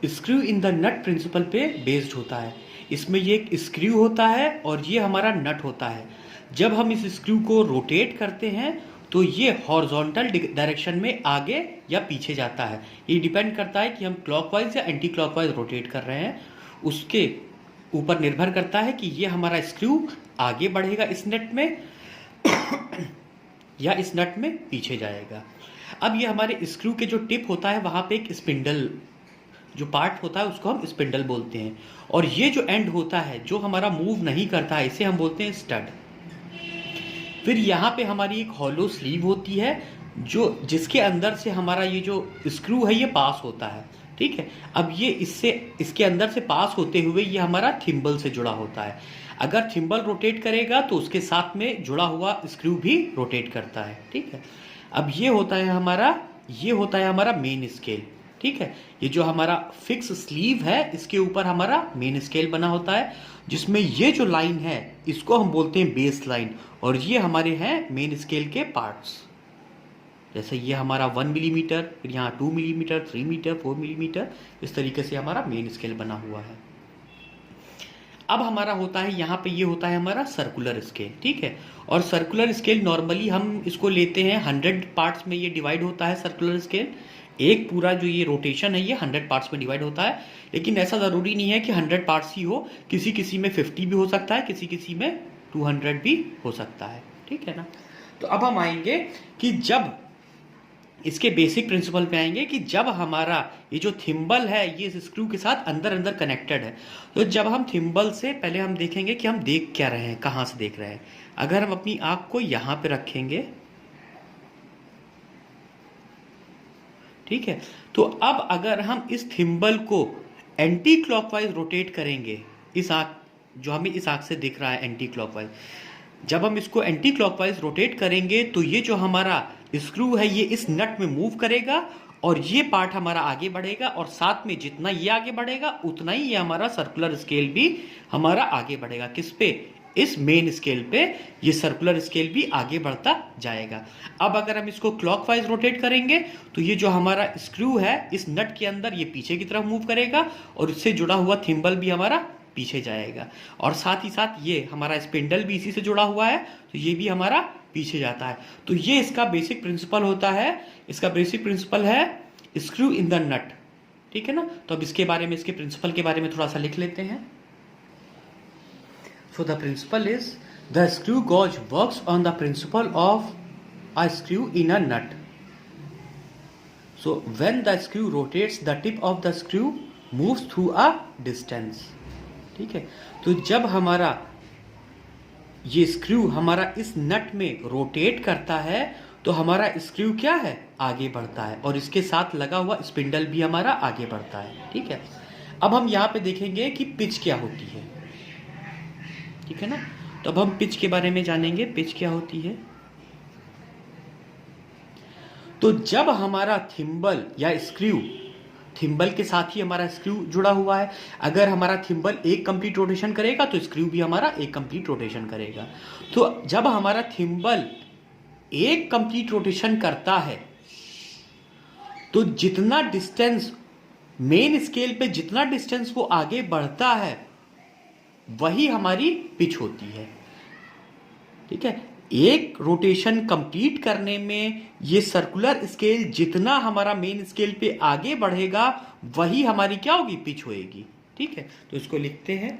Speaker 1: screw in the nut principle पे बेस्ड होता है। इसमें ये एक स्क्रू होता है और ये हमारा नट होता है। जब हम इस स्क्रू को रोटेट करते हैं तो ये हॉरिजॉन्टल डायरेक्शन में आगे या पीछे जाता है। ये डिपेंड करता है कि हम क्लॉकवाइज या एंटी क्लॉकवाइज रोटेट कर रहे हैं, उसके ऊपर निर्भर करता है कि ये हमारा स्क्रू आगे बढ़ेगा इस नट में या इस नट में पीछे जाएगा। अब ये हमारे स्क्रू के जो टिप होता है वहाँ पे एक स्पिंडल जो पार्ट होता है उसको हम स्पिंडल बोलते हैं, और ये जो एंड होता है जो हमारा मूव नहीं करता है इसे हम बोलते हैं स्टड। फिर यहाँ पे हमारी एक हॉलो स्लीव होती है जो जिसके अंदर से हमारा ये जो स्क्रू है ये पास होता है, ठीक है। अब ये इसके अंदर से पास होते हुए ये हमारा थिम्बल से जुड़ा होता है। अगर थिम्बल रोटेट करेगा तो उसके साथ में जुड़ा हुआ स्क्रू भी रोटेट करता है, ठीक है। अब ये होता है हमारा मेन स्केल, ठीक है। ये जो हमारा फिक्स स्लीव है इसके ऊपर हमारा मेन स्केल बना होता है, जिसमें ये जो लाइन है इसको हम बोलते हैं बेस लाइन, और ये हमारे हैं मेन स्केल के पार्ट्स। जैसे ये हमारा 1 मिलीमीटर, फिर यहाँ 2 मिलीमीटर, 3 मीटर, 4 मिलीमीटर, इस तरीके से हमारा मेन स्केल बना हुआ है। अब हमारा होता है यहाँ पे ये होता है हमारा सर्कुलर स्केल, ठीक है। और सर्कुलर स्केल नॉर्मली हम इसको लेते हैं 100 पार्ट्स में ये डिवाइड होता है सर्कुलर स्केल। एक पूरा जो ये रोटेशन है ये 100 पार्ट्स में डिवाइड होता है, लेकिन ऐसा ज़रूरी नहीं है कि 100 पार्ट्स ही हो, किसी किसी में 50 भी हो सकता है, किसी किसी में 200 भी हो सकता है, ठीक है ना। तो अब हम आएंगे कि जब इसके बेसिक प्रिंसिपल पे आएंगे कि जब हमारा ये जो थिम्बल है ये इस स्क्रू के साथ अंदर अंदर कनेक्टेड है, तो जब हम थिम्बल से पहले हम देखेंगे कि हम देख क्या रहे हैं, कहाँ से देख रहे हैं। अगर हम अपनी आँख को यहाँ पे रखेंगे, ठीक है, तो अब अगर हम इस थिम्बल को एंटी क्लॉकवाइज रोटेट करेंगे, इस आँख जो हमें इस आँख से दिख रहा है एंटी क्लॉकवाइज, जब हम इसको एंटी क्लॉकवाइज रोटेट करेंगे तो ये जो हमारा स्क्रू है ये इस नट में मूव करेगा और ये पार्ट हमारा आगे बढ़ेगा, और साथ में जितना ये आगे बढ़ेगा उतना ही ये हमारा सर्कुलर स्केल भी हमारा आगे बढ़ेगा। किस पे? इस मेन स्केल पे ये सर्कुलर स्केल भी आगे बढ़ता जाएगा। अब अगर हम इसको क्लॉकवाइज रोटेट करेंगे तो ये जो हमारा स्क्रू है इस नट के अंदर ये पीछे की तरफ मूव करेगा और इससे जुड़ा हुआ थिम्बल भी हमारा पीछे जाएगा, और साथ ही साथ ये हमारा स्पिंडल भी इसी से जुड़ा हुआ है तो ये भी हमारा पीछे जाता है। तो ये इसका बेसिक प्रिंसिपल होता है, इसका बेसिक प्रिंसिपल है स्क्रू इन द नट, ठीक है ना। तो अब इसके बारे में, इसके प्रिंसिपल के बारे में थोड़ा सा लिख लेते हैं। So the principle is the screw gauge works on the principle of a screw in a nut. So when the screw rotates, the tip of the screw moves through a distance. ठीक है, तो जब हमारा ये screw हमारा इस नट में rotate करता है तो हमारा स्क्रू क्या है? आगे बढ़ता है, और इसके साथ लगा हुआ स्पिंडल भी हमारा आगे बढ़ता है, ठीक है। अब हम यहाँ पे देखेंगे कि पिच क्या होती है, ठीक है ना। तो अब हम पिच के बारे में जानेंगे, पिच क्या होती है। तो जब हमारा थिम्बल या स्क्रू, थिम्बल के साथ ही हमारा स्क्रू जुड़ा हुआ है, अगर हमारा थिम्बल एक कंप्लीट रोटेशन करेगा तो स्क्रू भी हमारा एक कंप्लीट रोटेशन करेगा। तो जब हमारा थिम्बल एक कंप्लीट रोटेशन करता है तो जितना डिस्टेंस मेन स्केल पे, जितना डिस्टेंस वो आगे बढ़ता है वही हमारी पिच होती है, ठीक है। एक रोटेशन कंप्लीट करने में ये सर्कुलर स्केल जितना हमारा मेन स्केल पे आगे बढ़ेगा वही हमारी क्या होगी? पिच होएगी, ठीक है। तो इसको लिखते हैं,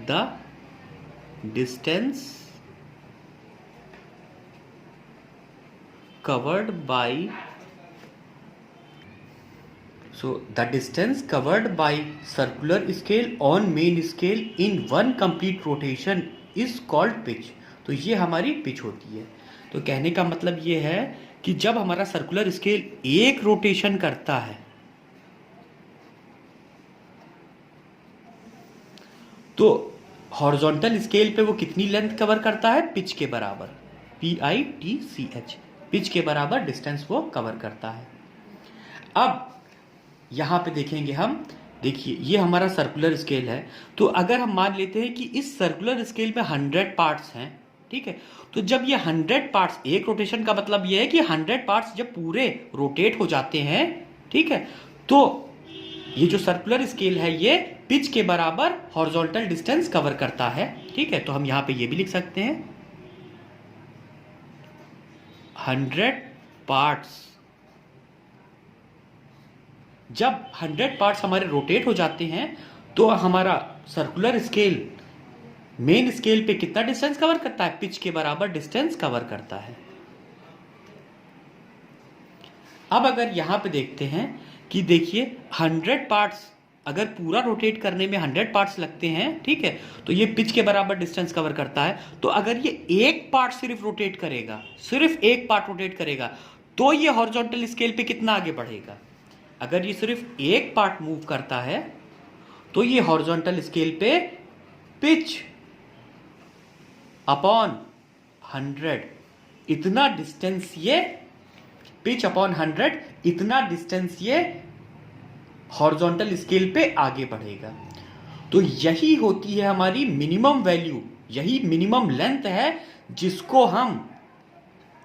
Speaker 1: the distance covered by So the distance covered by circular scale on main scale in one complete rotation is called pitch. तो ये हमारी पिच होती है। तो कहने का मतलब ये है कि जब हमारा सर्कुलर स्केल एक रोटेशन करता है तो हॉरिजॉन्टल स्केल पे वो कितनी लेंथ कवर करता है? पिच के बराबर, PITCH, पिच के बराबर डिस्टेंस वो कवर करता है। अब यहाँ पे देखेंगे हम, देखिए ये हमारा सर्कुलर स्केल है, तो अगर हम मान लेते हैं कि इस सर्कुलर स्केल में 100 पार्ट्स हैं, ठीक है, तो जब ये 100 पार्ट्स, एक रोटेशन का मतलब ये है कि 100 पार्ट्स जब पूरे रोटेट हो जाते हैं, ठीक है, तो ये जो सर्कुलर स्केल है ये पिच के बराबर हॉरिजॉन्टल डिस्टेंस कवर करता है। ठीक है, तो हम यहां पे ये भी लिख सकते हैं 100 पार्ट्स। जब 100 पार्ट्स हमारे रोटेट हो जाते हैं तो हमारा सर्कुलर स्केल मेन स्केल पे कितना डिस्टेंस कवर करता है? पिच के बराबर डिस्टेंस कवर करता है। अब अगर यहां पे देखते हैं कि देखिए 100 पार्ट्स अगर पूरा रोटेट करने में 100 पार्ट्स लगते हैं, ठीक है, तो ये पिच के बराबर डिस्टेंस कवर करता है। तो अगर ये एक पार्ट सिर्फ रोटेट करेगा, सिर्फ एक पार्ट रोटेट करेगा, तो ये हॉरिजॉन्टल स्केल पे कितना आगे बढ़ेगा? अगर ये सिर्फ एक पार्ट मूव करता है तो ये हॉरिजॉन्टल स्केल पे पिच अपॉन 100 इतना डिस्टेंस ये पिच अपॉन 100 इतना डिस्टेंस ये हॉरिजॉन्टल स्केल पे आगे बढ़ेगा। तो यही होती है हमारी मिनिमम वैल्यू, यही मिनिमम लेंथ है जिसको हम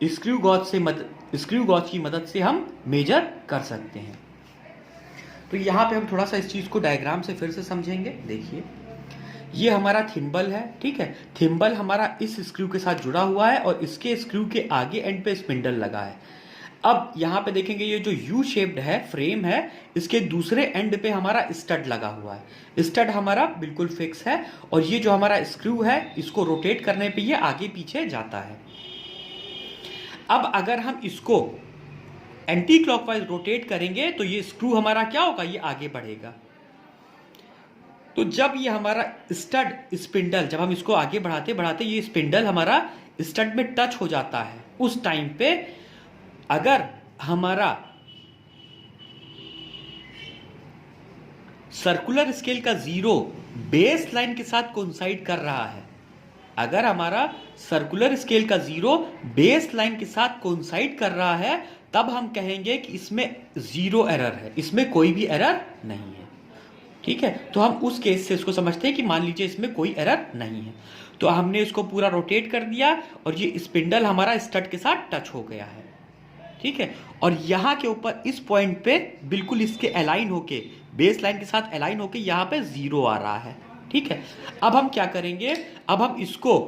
Speaker 1: स्क्रू गॉज की मदद से हम मेजर कर सकते हैं। तो यहां पे हम थोड़ा सा इस चीज को डायग्राम से फिर से समझेंगे। देखिए ये हमारा थिम्बल है, ठीक है, थिम्बल हमारा इस स्क्रू के साथ जुड़ा हुआ है और इसके स्क्रू के आगे एंड पे स्पिंडल लगा है। अब यहां पे देखेंगे ये जो यू शेप्ड है फ्रेम है, इसके दूसरे एंड पे हमारा स्टड लगा हुआ है। स्टड हमारा बिल्कुल फिक्स है और ये जो हमारा स्क्रू है इसको रोटेट करने पे ये आगे पीछे जाता है। अब अगर हम इसको एंटी क्लॉकवाइज रोटेट करेंगे तो ये स्क्रू हमारा क्या होगा? ये आगे बढ़ेगा। तो जब ये हमारा स्टड स्पिंडल, जब हम इसको आगे बढ़ाते बढ़ाते ये स्पिंडल हमारा स्टड में टच हो जाता है, उस टाइम पे अगर हमारा सर्कुलर स्केल का जीरो बेस लाइन के साथ कोइंसाइड कर रहा है, अगर हमारा सर्कुलर स्केल का जीरो बेस लाइन के साथ कोइंसाइड कर रहा है, तब हम कहेंगे कि इसमें जीरो एरर है, इसमें कोई भी एरर नहीं है। ठीक है, तो हम उस केस से इसको समझते हैं कि मान लीजिए इसमें कोई एरर नहीं है। तो हमने इसको पूरा रोटेट कर दिया और ये स्पिंडल हमारा स्टड के साथ टच हो गया है। ठीक है, और यहां के ऊपर इस पॉइंट पे बिल्कुल इसके अलाइन होके, बेस लाइन के साथ अलाइन होके यहां पे जीरो आ रहा है। ठीक है, अब हम क्या करेंगे? अब हम इसको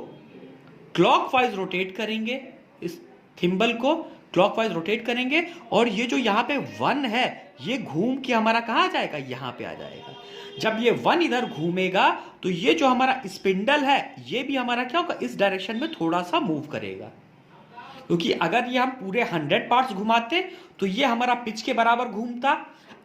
Speaker 1: क्लॉकवाइज रोटेट करेंगे, इस थिम्बल को क्लॉकवाइज रोटेट करेंगे और ये जो यहाँ पे 1 है ये घूम के हमारा कहाँ आ जाएगा? यहाँ पे आ जाएगा। जब ये 1 इधर घूमेगा तो ये जो हमारा स्पिंडल है ये भी हमारा क्या होगा? इस डायरेक्शन में थोड़ा सा मूव करेगा, क्योंकि अगर ये हम पूरे 100 पार्ट्स घुमाते तो ये हमारा पिच के बराबर घूमता।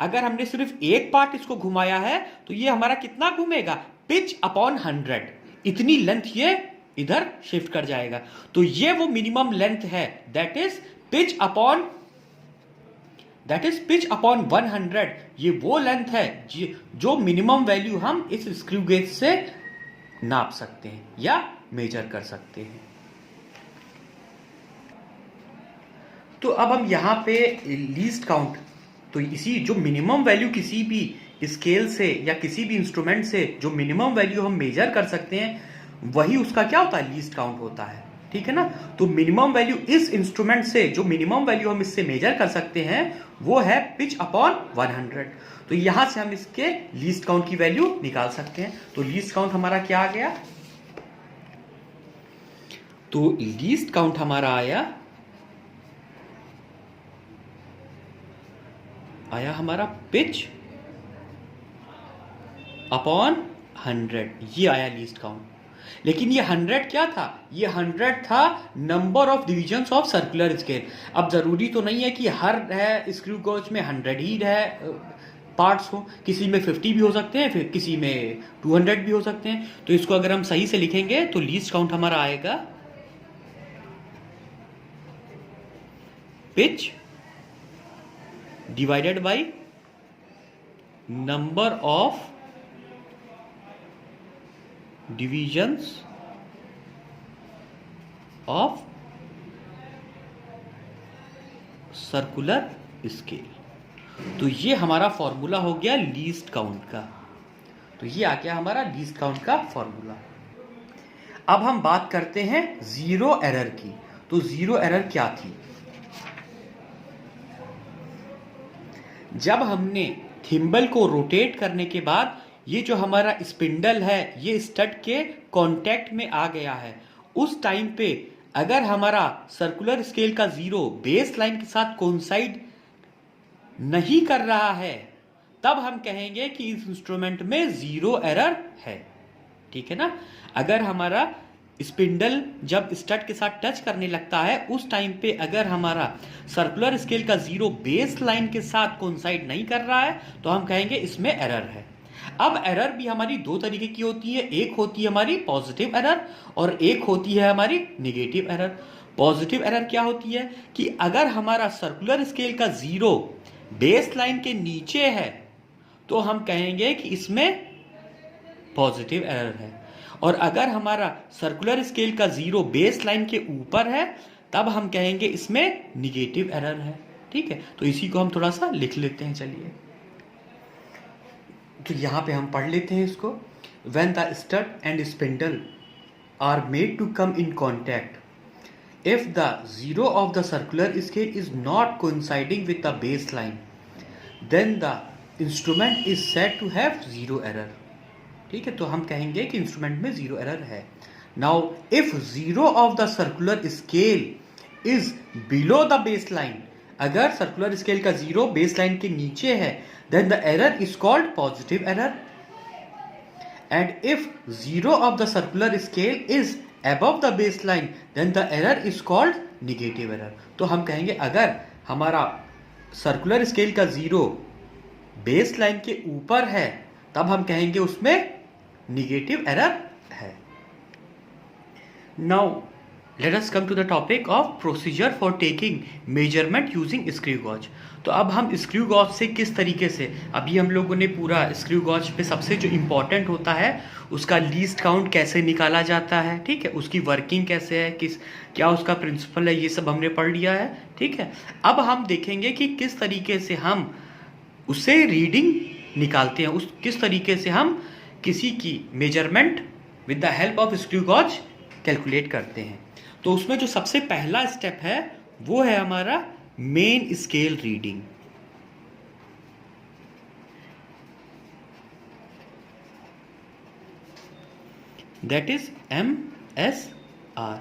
Speaker 1: अगर हमने सिर्फ एक पार्ट इसको घुमाया है तो ये हमारा कितना घूमेगा? पिच अपॉन 100 इतनी लेंथ ये इधर शिफ्ट कर जाएगा। तो ये वो मिनिमम लेंथ है, दैट इज पिच अपॉन 100। ये वो लेंथ है जो मिनिमम वैल्यू हम इस स्क्रू गेज से नाप सकते हैं या मेजर कर सकते हैं। तो अब हम यहां पे लीस्ट काउंट, तो इसी जो मिनिमम वैल्यू किसी भी स्केल से या किसी भी इंस्ट्रूमेंट से जो मिनिमम वैल्यू हम मेजर कर सकते हैं वही उसका क्या होता है? लीस्ट काउंट होता है। ठीक है ना, तो मिनिमम वैल्यू इस इंस्ट्रूमेंट से जो मिनिमम वैल्यू हम इससे मेजर कर सकते हैं वो है पिच अपॉन 100। तो यहां से हम इसके लीस्ट काउंट की वैल्यू निकाल सकते हैं। तो लीस्ट काउंट हमारा क्या आ गया? तो लीस्ट काउंट हमारा आया हमारा पिच अपॉन 100, ये आया लीस्ट काउंट। लेकिन ये 100 क्या था? ये 100 था number of divisions of circular scale. अब जरूरी तो नहीं है कि हर है स्क्रू गेज में 100 ही है पार्ट्स हो, किसी में 50 भी हो सकते हैं, फिर किसी में 200 भी हो सकते हैं। तो इसको अगर हम सही से लिखेंगे तो लीस्ट काउंट हमारा आएगा pitch divided by number of divisions of circular scale. तो ये हमारा फॉर्मूला हो गया लीस्ट काउंट का। तो ये आ गया हमारा लीस्ट काउंट का फॉर्मूला। अब हम बात करते हैं जीरो एरर की। तो जीरो एरर क्या थी? जब हमने थिम्बल को रोटेट करने के बाद ये जो हमारा स्पिंडल है ये स्टड के कांटेक्ट में आ गया है, उस टाइम पे अगर हमारा सर्कुलर स्केल का जीरो बेस लाइन के साथ कोइंसाइड नहीं कर रहा है, तब हम कहेंगे कि इस इंस्ट्रूमेंट में जीरो एरर है। ठीक है ना। अगर हमारा स्पिंडल जब स्टड के साथ टच करने लगता है उस टाइम पे अगर हमारा सर्कुलर स्केल का जीरो बेस लाइन के साथ कोइंसाइड नहीं कर रहा है तो हम कहेंगे इसमें एरर है। अब एरर भी हमारी दो तरीके की होती है, एक होती है हमारी पॉजिटिव एरर और एक होती है हमारी नेगेटिव एरर। पॉजिटिव एरर क्या होती है कि अगर हमारा सर्कुलर स्केल का जीरो बेस लाइन के नीचे है तो हम कहेंगे कि इसमें पॉजिटिव एरर है, और अगर हमारा सर्कुलर स्केल का जीरो बेस लाइन के ऊपर है तब हम कहेंगे इसमें निगेटिव एरर है। ठीक है, तो इसी को हम थोड़ा सा लिख लेते हैं। चलिए, तो यहां पे हम पढ़ लेते हैं इसको। When the stud and spindle are made to come in contact, if the zero of the circular scale is not coinciding with the baseline, then the instrument is said to have zero error। ठीक है, तो हम कहेंगे कि instrument में zero error है। Now if zero of the circular scale is below the base line, अगर circular scale का जीरो बेस लाइन के नीचे है then the error is called positive error, and if zero of the circular scale is above the baseline then the error is called negative error। तो हम कहेंगे अगर हमारा सर्कुलर स्केल का जीरो बेस लाइन के ऊपर है तब हम कहेंगे उसमें निगेटिव एरर है। Now let us come to the topic of procedure for taking measurement using screw gauge. तो अब हम स्क्रू गॉज से किस तरीके से, अभी हम लोगों ने पूरा स्क्रू गॉज पे सबसे जो इम्पोर्टेंट होता है उसका लीस्ट काउंट कैसे निकाला जाता है, ठीक है, उसकी वर्किंग कैसे है, क्या उसका प्रिंसिपल है, ये सब हमने पढ़ लिया है। ठीक है, अब हम देखेंगे कि किस तरीके से हम उससे रीडिंग निकालते हैं, किस तरीके से हम किसी की measurement with the help of screw gauge calculate करते हैं। तो उसमें जो सबसे पहला स्टेप है वो है हमारा main scale reading. That is MSR।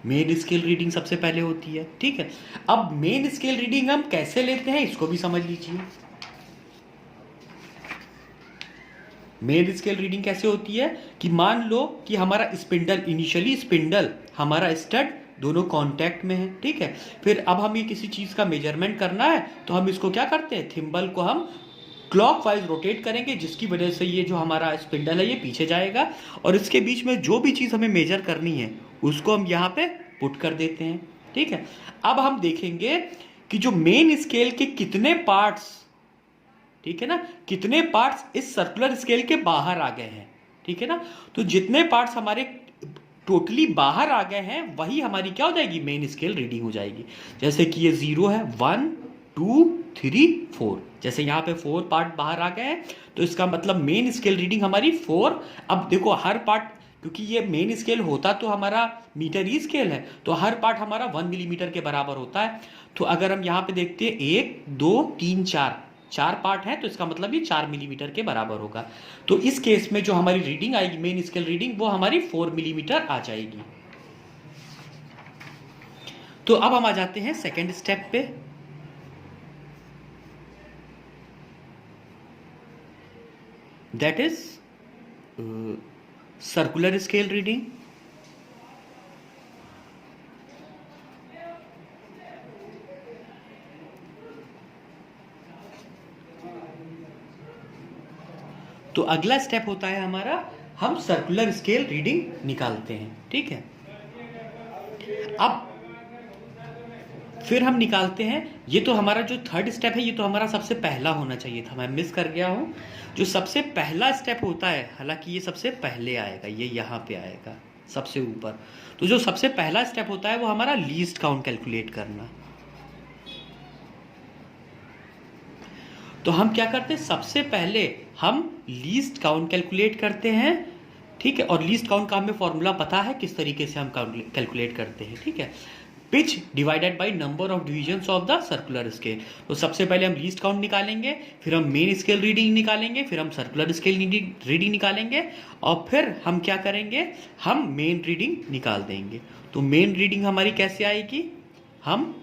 Speaker 1: Main scale reading सबसे पहले होती है। ठीक है, अब मेन स्केल रीडिंग हम कैसे लेते हैं इसको भी समझ लीजिए। मेन स्केल रीडिंग कैसे होती है कि मान लो कि हमारा स्पिंडल, इनिशियली स्पिंडल हमारा स्टड दोनों कांटेक्ट में है। ठीक है, फिर अब हमें किसी चीज का मेजरमेंट करना है तो हम इसको क्या करते हैं, थिम्बल को हम क्लॉकवाइज रोटेट करेंगे, जिसकी वजह से ये जो हमारा स्पिंडल है ये पीछे जाएगा और इसके बीच में जो भी चीज हमें मेजर करनी है उसको हम यहाँ पे पुट कर देते हैं। ठीक है, अब हम देखेंगे कि जो मेन स्केल के कितने पार्ट्स, ठीक है ना, कितने पार्ट्स इस सर्कुलर स्केल के बाहर आ गए हैं। ठीक है ना, तो जितने पार्ट्स हमारे टोटली बाहर आ गए हैं वही हमारी क्या हो जाएगी, मेन स्केल रीडिंग हो जाएगी। जैसे कि ये 0 है, 1 2 3 4, जैसे यहाँ पे 4 पार्ट बाहर आ गए हैं तो इसका मतलब मेन स्केल रीडिंग हमारी 4। अब देखो हर पार्ट, क्योंकि ये मेन स्केल होता तो हमारा मीटर ही स्केल है तो हर पार्ट हमारा 1 मिलीमीटर के बराबर होता है। तो अगर हम यहाँ पे देखते हैं 1 2 3 4 पार्ट है तो इसका मतलब ये 4 मिलीमीटर के बराबर होगा। तो इस केस में जो हमारी रीडिंग आएगी मेन स्केल रीडिंग वो हमारी 4 मिलीमीटर आ जाएगी। तो अब हम आ जाते हैं सेकेंड स्टेप पे। That is circular scale reading. तो अगला स्टेप होता है हमारा, हम सर्कुलर स्केल रीडिंग निकालते हैं। ठीक है, अब फिर हम निकालते हैं, ये तो हमारा जो थर्ड स्टेप है ये तो हमारा सबसे पहला होना चाहिए था, मैं मिस कर गया हूं। जो सबसे पहला स्टेप होता है, हालांकि ये सबसे पहले आएगा, ये यहाँ पे आएगा सबसे ऊपर। तो जो सबसे पहला स्टेप होता है वो हमारा लीस्ट काउंट कैलकुलेट करना। तो हम क्या करते हैं, सबसे पहले हम लीस्ट काउंट कैलकुलेट करते हैं। ठीक है, और लीस्ट काउंट का हमें फॉर्मूला पता है किस तरीके से हम कैलकुलेट करते हैं। ठीक है, pitch divided by number of divisions of the circular scale. तो सबसे पहले हम लीस्ट काउंट निकालेंगे, फिर हम मेन स्केल रीडिंग निकालेंगे, फिर हम सर्कुलर स्केल रीडिंग निकालेंगे, और फिर हम क्या करेंगे, हम मेन रीडिंग निकाल देंगे। तो मेन रीडिंग हमारी कैसे आएगी, हम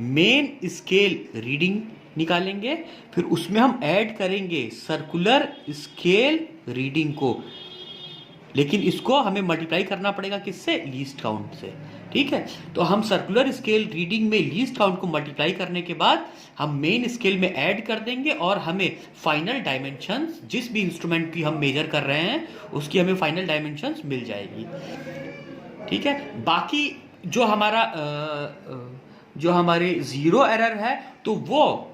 Speaker 1: मेन स्केल रीडिंग निकालेंगे, फिर उसमें हम ऐड करेंगे सर्कुलर स्केल रीडिंग को, लेकिन इसको हमें मल्टीप्लाई करना पड़ेगा किससे, लीस्ट काउंट से। ठीक है, तो हम सर्कुलर स्केल रीडिंग में लीस्ट काउंट को मल्टीप्लाई करने के बाद हम मेन स्केल में ऐड कर देंगे, और हमें फाइनल डायमेंशंस, जिस भी इंस्ट्रूमेंट की हम मेजर कर रहे हैं उसकी हमें फाइनल डायमेंशंस मिल जाएगी। ठीक है, बाकी जो हमारा जो हमारे जीरो एरर है, तो वो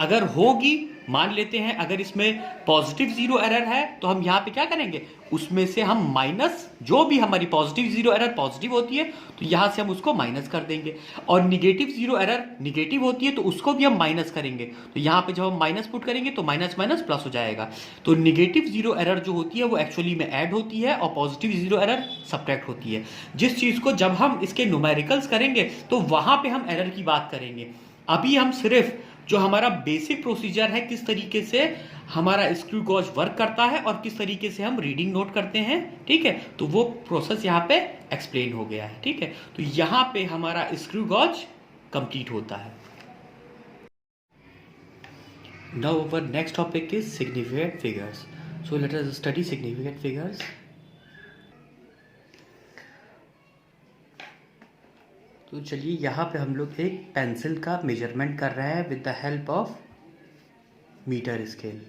Speaker 1: अगर होगी, मान लेते हैं अगर इसमें पॉजिटिव जीरो एरर है, तो हम यहां पे क्या करेंगे, उसमें से हम माइनस, जो भी हमारी पॉजिटिव जीरो एरर पॉजिटिव होती है तो यहां से हम उसको माइनस कर देंगे, और निगेटिव जीरो एरर निगेटिव होती है तो उसको भी हम माइनस करेंगे। तो यहां पे जब हम माइनस पुट करेंगे तो माइनस माइनस प्लस हो जाएगा। तो निगेटिव जीरो एरर जो होती है वो एक्चुअली में ऐड होती है, और पॉजिटिव जीरो एरर सब्ट्रैक्ट होती है। जिस चीज को जब हम इसके न्यूमेरिकल्स करेंगे तो वहां पे हम एरर की बात करेंगे। अभी हम सिर्फ जो हमारा बेसिक प्रोसीजर है, किस तरीके से हमारा स्क्रू गॉज वर्क करता है और किस तरीके से हम रीडिंग नोट करते हैं, ठीक है, तो वो प्रोसेस यहाँ पे एक्सप्लेन हो गया है। ठीक है, तो यहाँ पे हमारा स्क्रू गॉज कंप्लीट होता है। Now our next topic is significant figures. So let us study significant figures. तो चलिए यहाँ पे हम लोग एक पेंसिल का मेजरमेंट कर रहे हैं with the help of metre scale.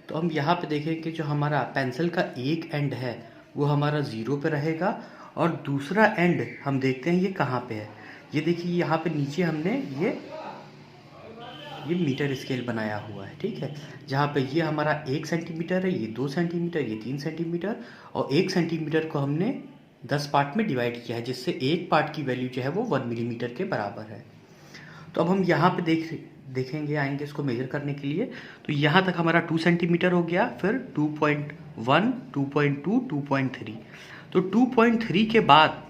Speaker 1: तो हम यहाँ पे देखें कि जो हमारा पेंसिल का एक एंड है वो हमारा 0 पे रहेगा, और दूसरा एंड हम देखते हैं ये कहाँ पे है। ये देखिए यहाँ पे नीचे हमने ये मीटर स्केल बनाया हुआ है। ठीक है, जहाँ पे ये हमारा 1 सेंटीमीटर है, ये 2 सेंटीमीटर, ये 3 सेंटीमीटर, और 1 सेंटीमीटर को हमने 10 पार्ट में डिवाइड किया है, जिससे एक पार्ट की वैल्यू जो है वो 1 मिलीमीटर के बराबर है। तो अब हम यहाँ पे देखेंगे, आएंगे इसको मेजर करने के लिए। तो यहाँ तक हमारा 2 सेंटीमीटर हो गया, फिर 2.1, 2.2, 2.3। तो 2.3 के बाद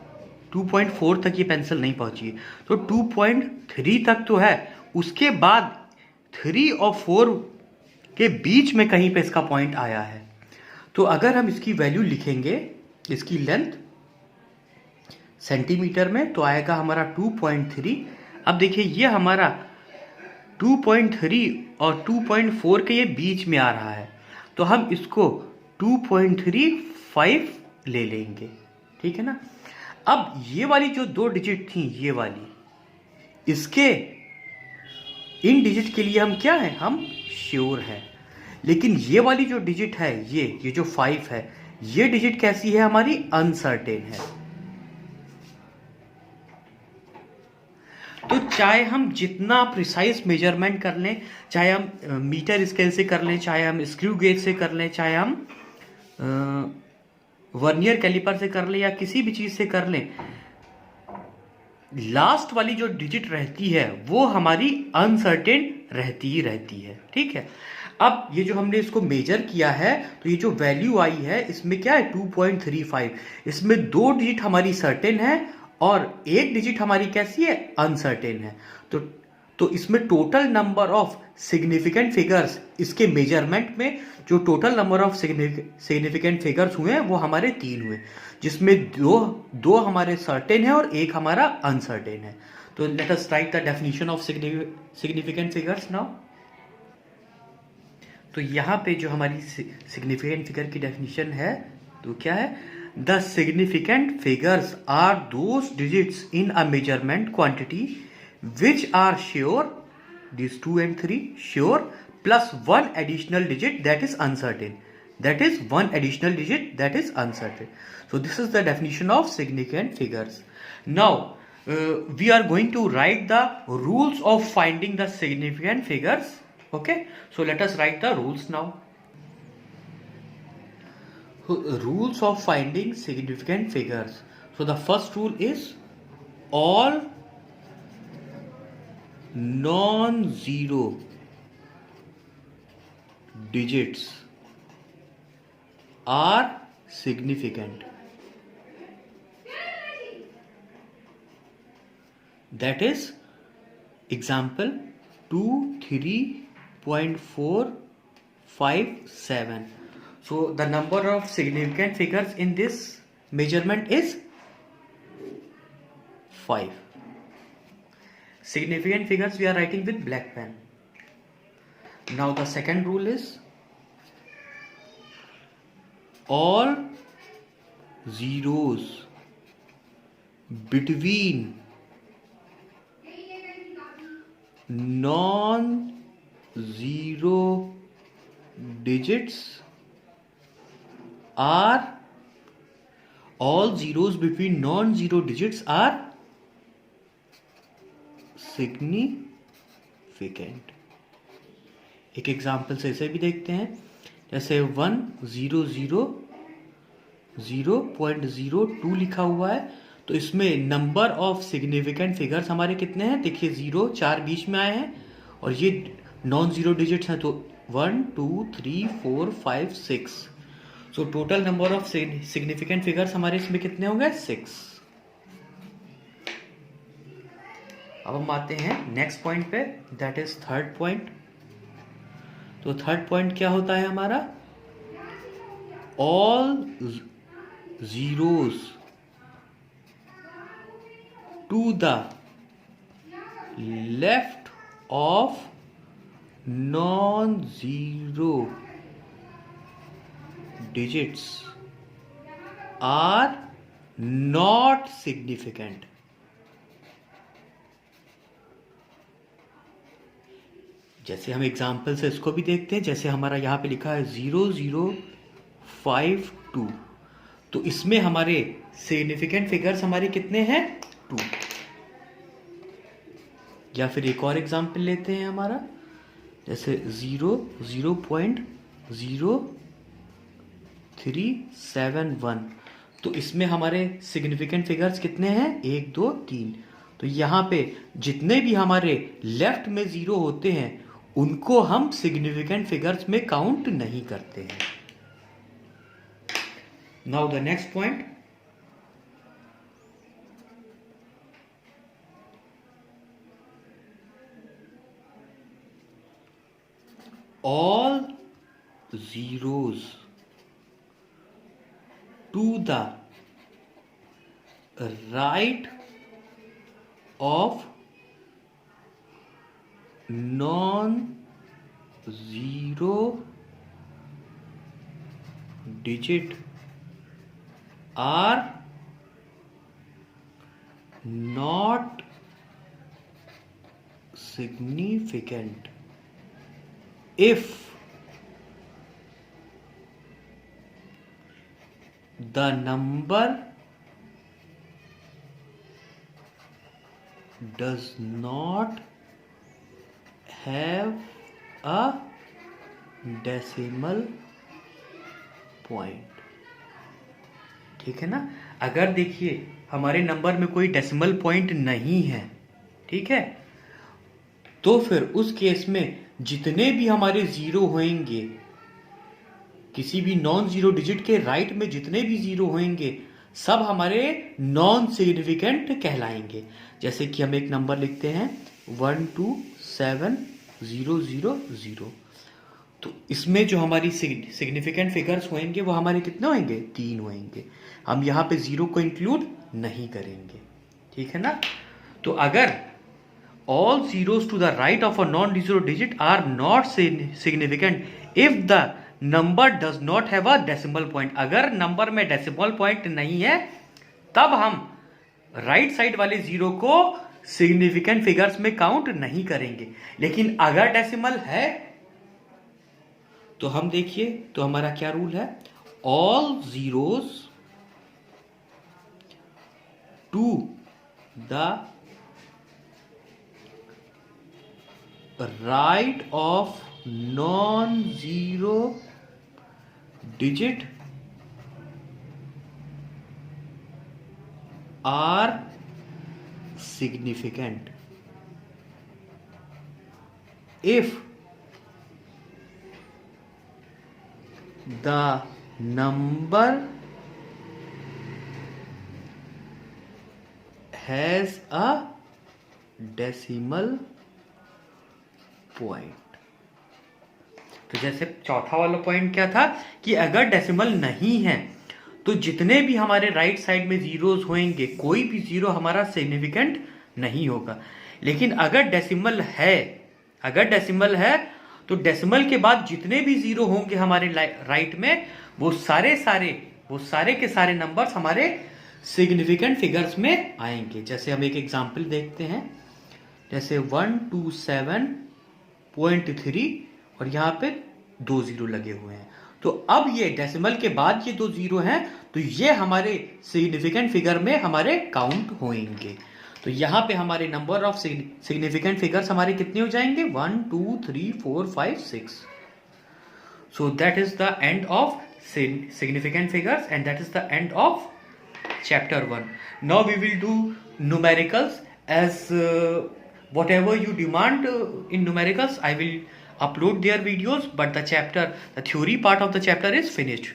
Speaker 1: 2.4 तक ये पेंसिल नहीं पहुंची, तो 2.3 तक तो है, उसके बाद 3 और 4 के बीच में कहीं पे इसका पॉइंट आया है। तो अगर हम इसकी वैल्यू लिखेंगे, इसकी लेंथ सेंटीमीटर में, तो आएगा हमारा 2.3। अब देखिए ये हमारा 2.3 और 2.4 के ये बीच में आ रहा है, तो हम इसको 2.35 ले लेंगे। ठीक है ना। अब ये वाली जो 2 डिजिट थी, ये वाली, इसके इन डिजिट के लिए हम क्या है, हम श्योर हैं। लेकिन ये वाली जो डिजिट है, ये जो 5 है, ये डिजिट कैसी है, हमारी अनसर्टेन है। तो चाहे हम जितना प्रिसाइज मेजरमेंट कर लें, चाहे हम मीटर स्केल से कर लें, चाहे हम स्क्रू गेज से कर लें, चाहे हम वर्नियर कैलिपर से कर लें, या किसी भी चीज से कर लें, लास्ट वाली जो डिजिट रहती है वो हमारी अनसर्टेन रहती ही रहती है। ठीक है, अब ये जो हमने इसको मेजर किया है, तो ये जो वैल्यू आई है इसमें क्या है, 2.35। इसमें 2 डिजिट हमारी सर्टेन है और 1 डिजिट हमारी कैसी है, अनसर्टेन है। तो इसमें total number of significant figures, इसके मेजरमेंट में जो total number of significant figures हुए हैं वो हमारे 3 हुए, जिसमें दो हमारे सर्टेन है और 1 हमारा अनसर्टेन है। तो let us right the definition of significant figures now. तो यहाँ पे जो हमारी सिग्निफिकेंट फिगर की डेफिनेशन है, तो क्या है, the significant figures are those digits in a measurement quantity which are sure, these 2 and 3 sure, plus 1 additional digit that is uncertain. That is 1 additional digit that is uncertain. So this is the definition of significant figures. Now we are going to write the rules of finding the significant figures. Okay, so let us write the rules now. So, rules of finding significant figures. So the first rule is all non-zero digits are significant. that is example 23.457. So the number of significant figures in this measurement is 5. Significant figures we are writing with black pen. Now the second rule is all zeros between non-zero digits are all zeros between non-zero digits are significant. एक example से इसे भी देखते हैं, जैसे 100.02 लिखा हुआ है, तो इसमें नंबर ऑफ सिग्निफिकेंट फिगर्स हमारे कितने हैं? देखिए 0 4 बीच में आए हैं और ये नॉन जीरो डिजिट्स हैं, तो 1 2 3 4 5 6। So total number of significant figures हमारे इसमें कितने होंगे? 6। अब हम आते हैं नेक्स्ट पॉइंट पे, दैट इज थर्ड पॉइंट। तो थर्ड पॉइंट क्या होता है हमारा? All zeros to the left of non-zero digits are not significant. जैसे हम एग्जाम्पल से इसको भी देखते हैं, जैसे हमारा यहाँ पे लिखा है 0052, तो इसमें हमारे सिग्निफिकेंट फिगर्स हमारे कितने हैं? 2। या फिर एक और एग्जाम्पल लेते हैं हमारा, जैसे 0.0371, तो इसमें हमारे सिग्निफिकेंट फिगर्स कितने हैं? 1 2 3। तो यहाँ पे जितने भी हमारे लेफ्ट में जीरो होते हैं उनको हम सिग्निफिकेंट फिगर्स में काउंट नहीं करते हैं। Now the next point, all zeros to the right of non-zero digit are not significant if the number does not have a decimal point। ठीक है ना? अगर देखिए हमारे नंबर में कोई डेसिमल पॉइंट नहीं है, ठीक है, तो फिर उस केस में जितने भी हमारे जीरो होंगे, किसी भी नॉन जीरो डिजिट के राइट में जितने भी जीरो होंगे सब हमारे नॉन सिग्निफिकेंट कहलाएंगे। जैसे कि हम एक नंबर लिखते हैं 127000, तो इसमें जो हमारी सिग्निफिकेंट फिगर्स होंगे वो हमारे कितने होंगे? 3 होंगे। हम यहाँ पे जीरो को इंक्लूड नहीं करेंगे, ठीक है ना? तो अगर all zeros to the right of a non-zero digit are not significant if the number does not have a decimal point, अगर नंबर में डेसिमल पॉइंट नहीं है तब हम राइट साइड वाले जीरो को सिग्निफिकेंट फिगर्स में काउंट नहीं करेंगे। लेकिन अगर डेसिमल है तो हम देखिए, तो हमारा क्या रूल है? All zeros to the right of non-zero digit are significant if the number has a decimal point. तो जैसे चौथा वाला पॉइंट क्या था कि अगर डेसिमल नहीं है तो जितने भी हमारे राइट साइड में जीरोस होंगे कोई भी जीरो हमारा सिग्निफिकेंट नहीं होगा। लेकिन अगर डेसिमल है तो डेसिमल के बाद जितने भी जीरो होंगे हमारे राइट में वो सारे के सारे नंबर्स हमारे सिग्निफिकेंट फिगर्स में आएंगे। जैसे हम एक एग्जांपल देखते हैं, जैसे 127.3 और यहाँ पे 2 जीरो लगे हुए हैं। तो अब ये डेसिमल के बाद ये 2 जीरो हैं तो ये हमारे सिग्निफिकेंट फिगर में हमारे काउंट होंगे। तो यहाँ पे हमारे नंबर ऑफ सिग्निफिकेंट फिगर्स हमारे कितने हो जाएंगे 1 2 3 4 5 6। So that is the end of significant figures and that is the end of chapter 1. Now we will do numericals as whatever you demand in numericals I will upload their videos, but the theory part of the chapter is finished.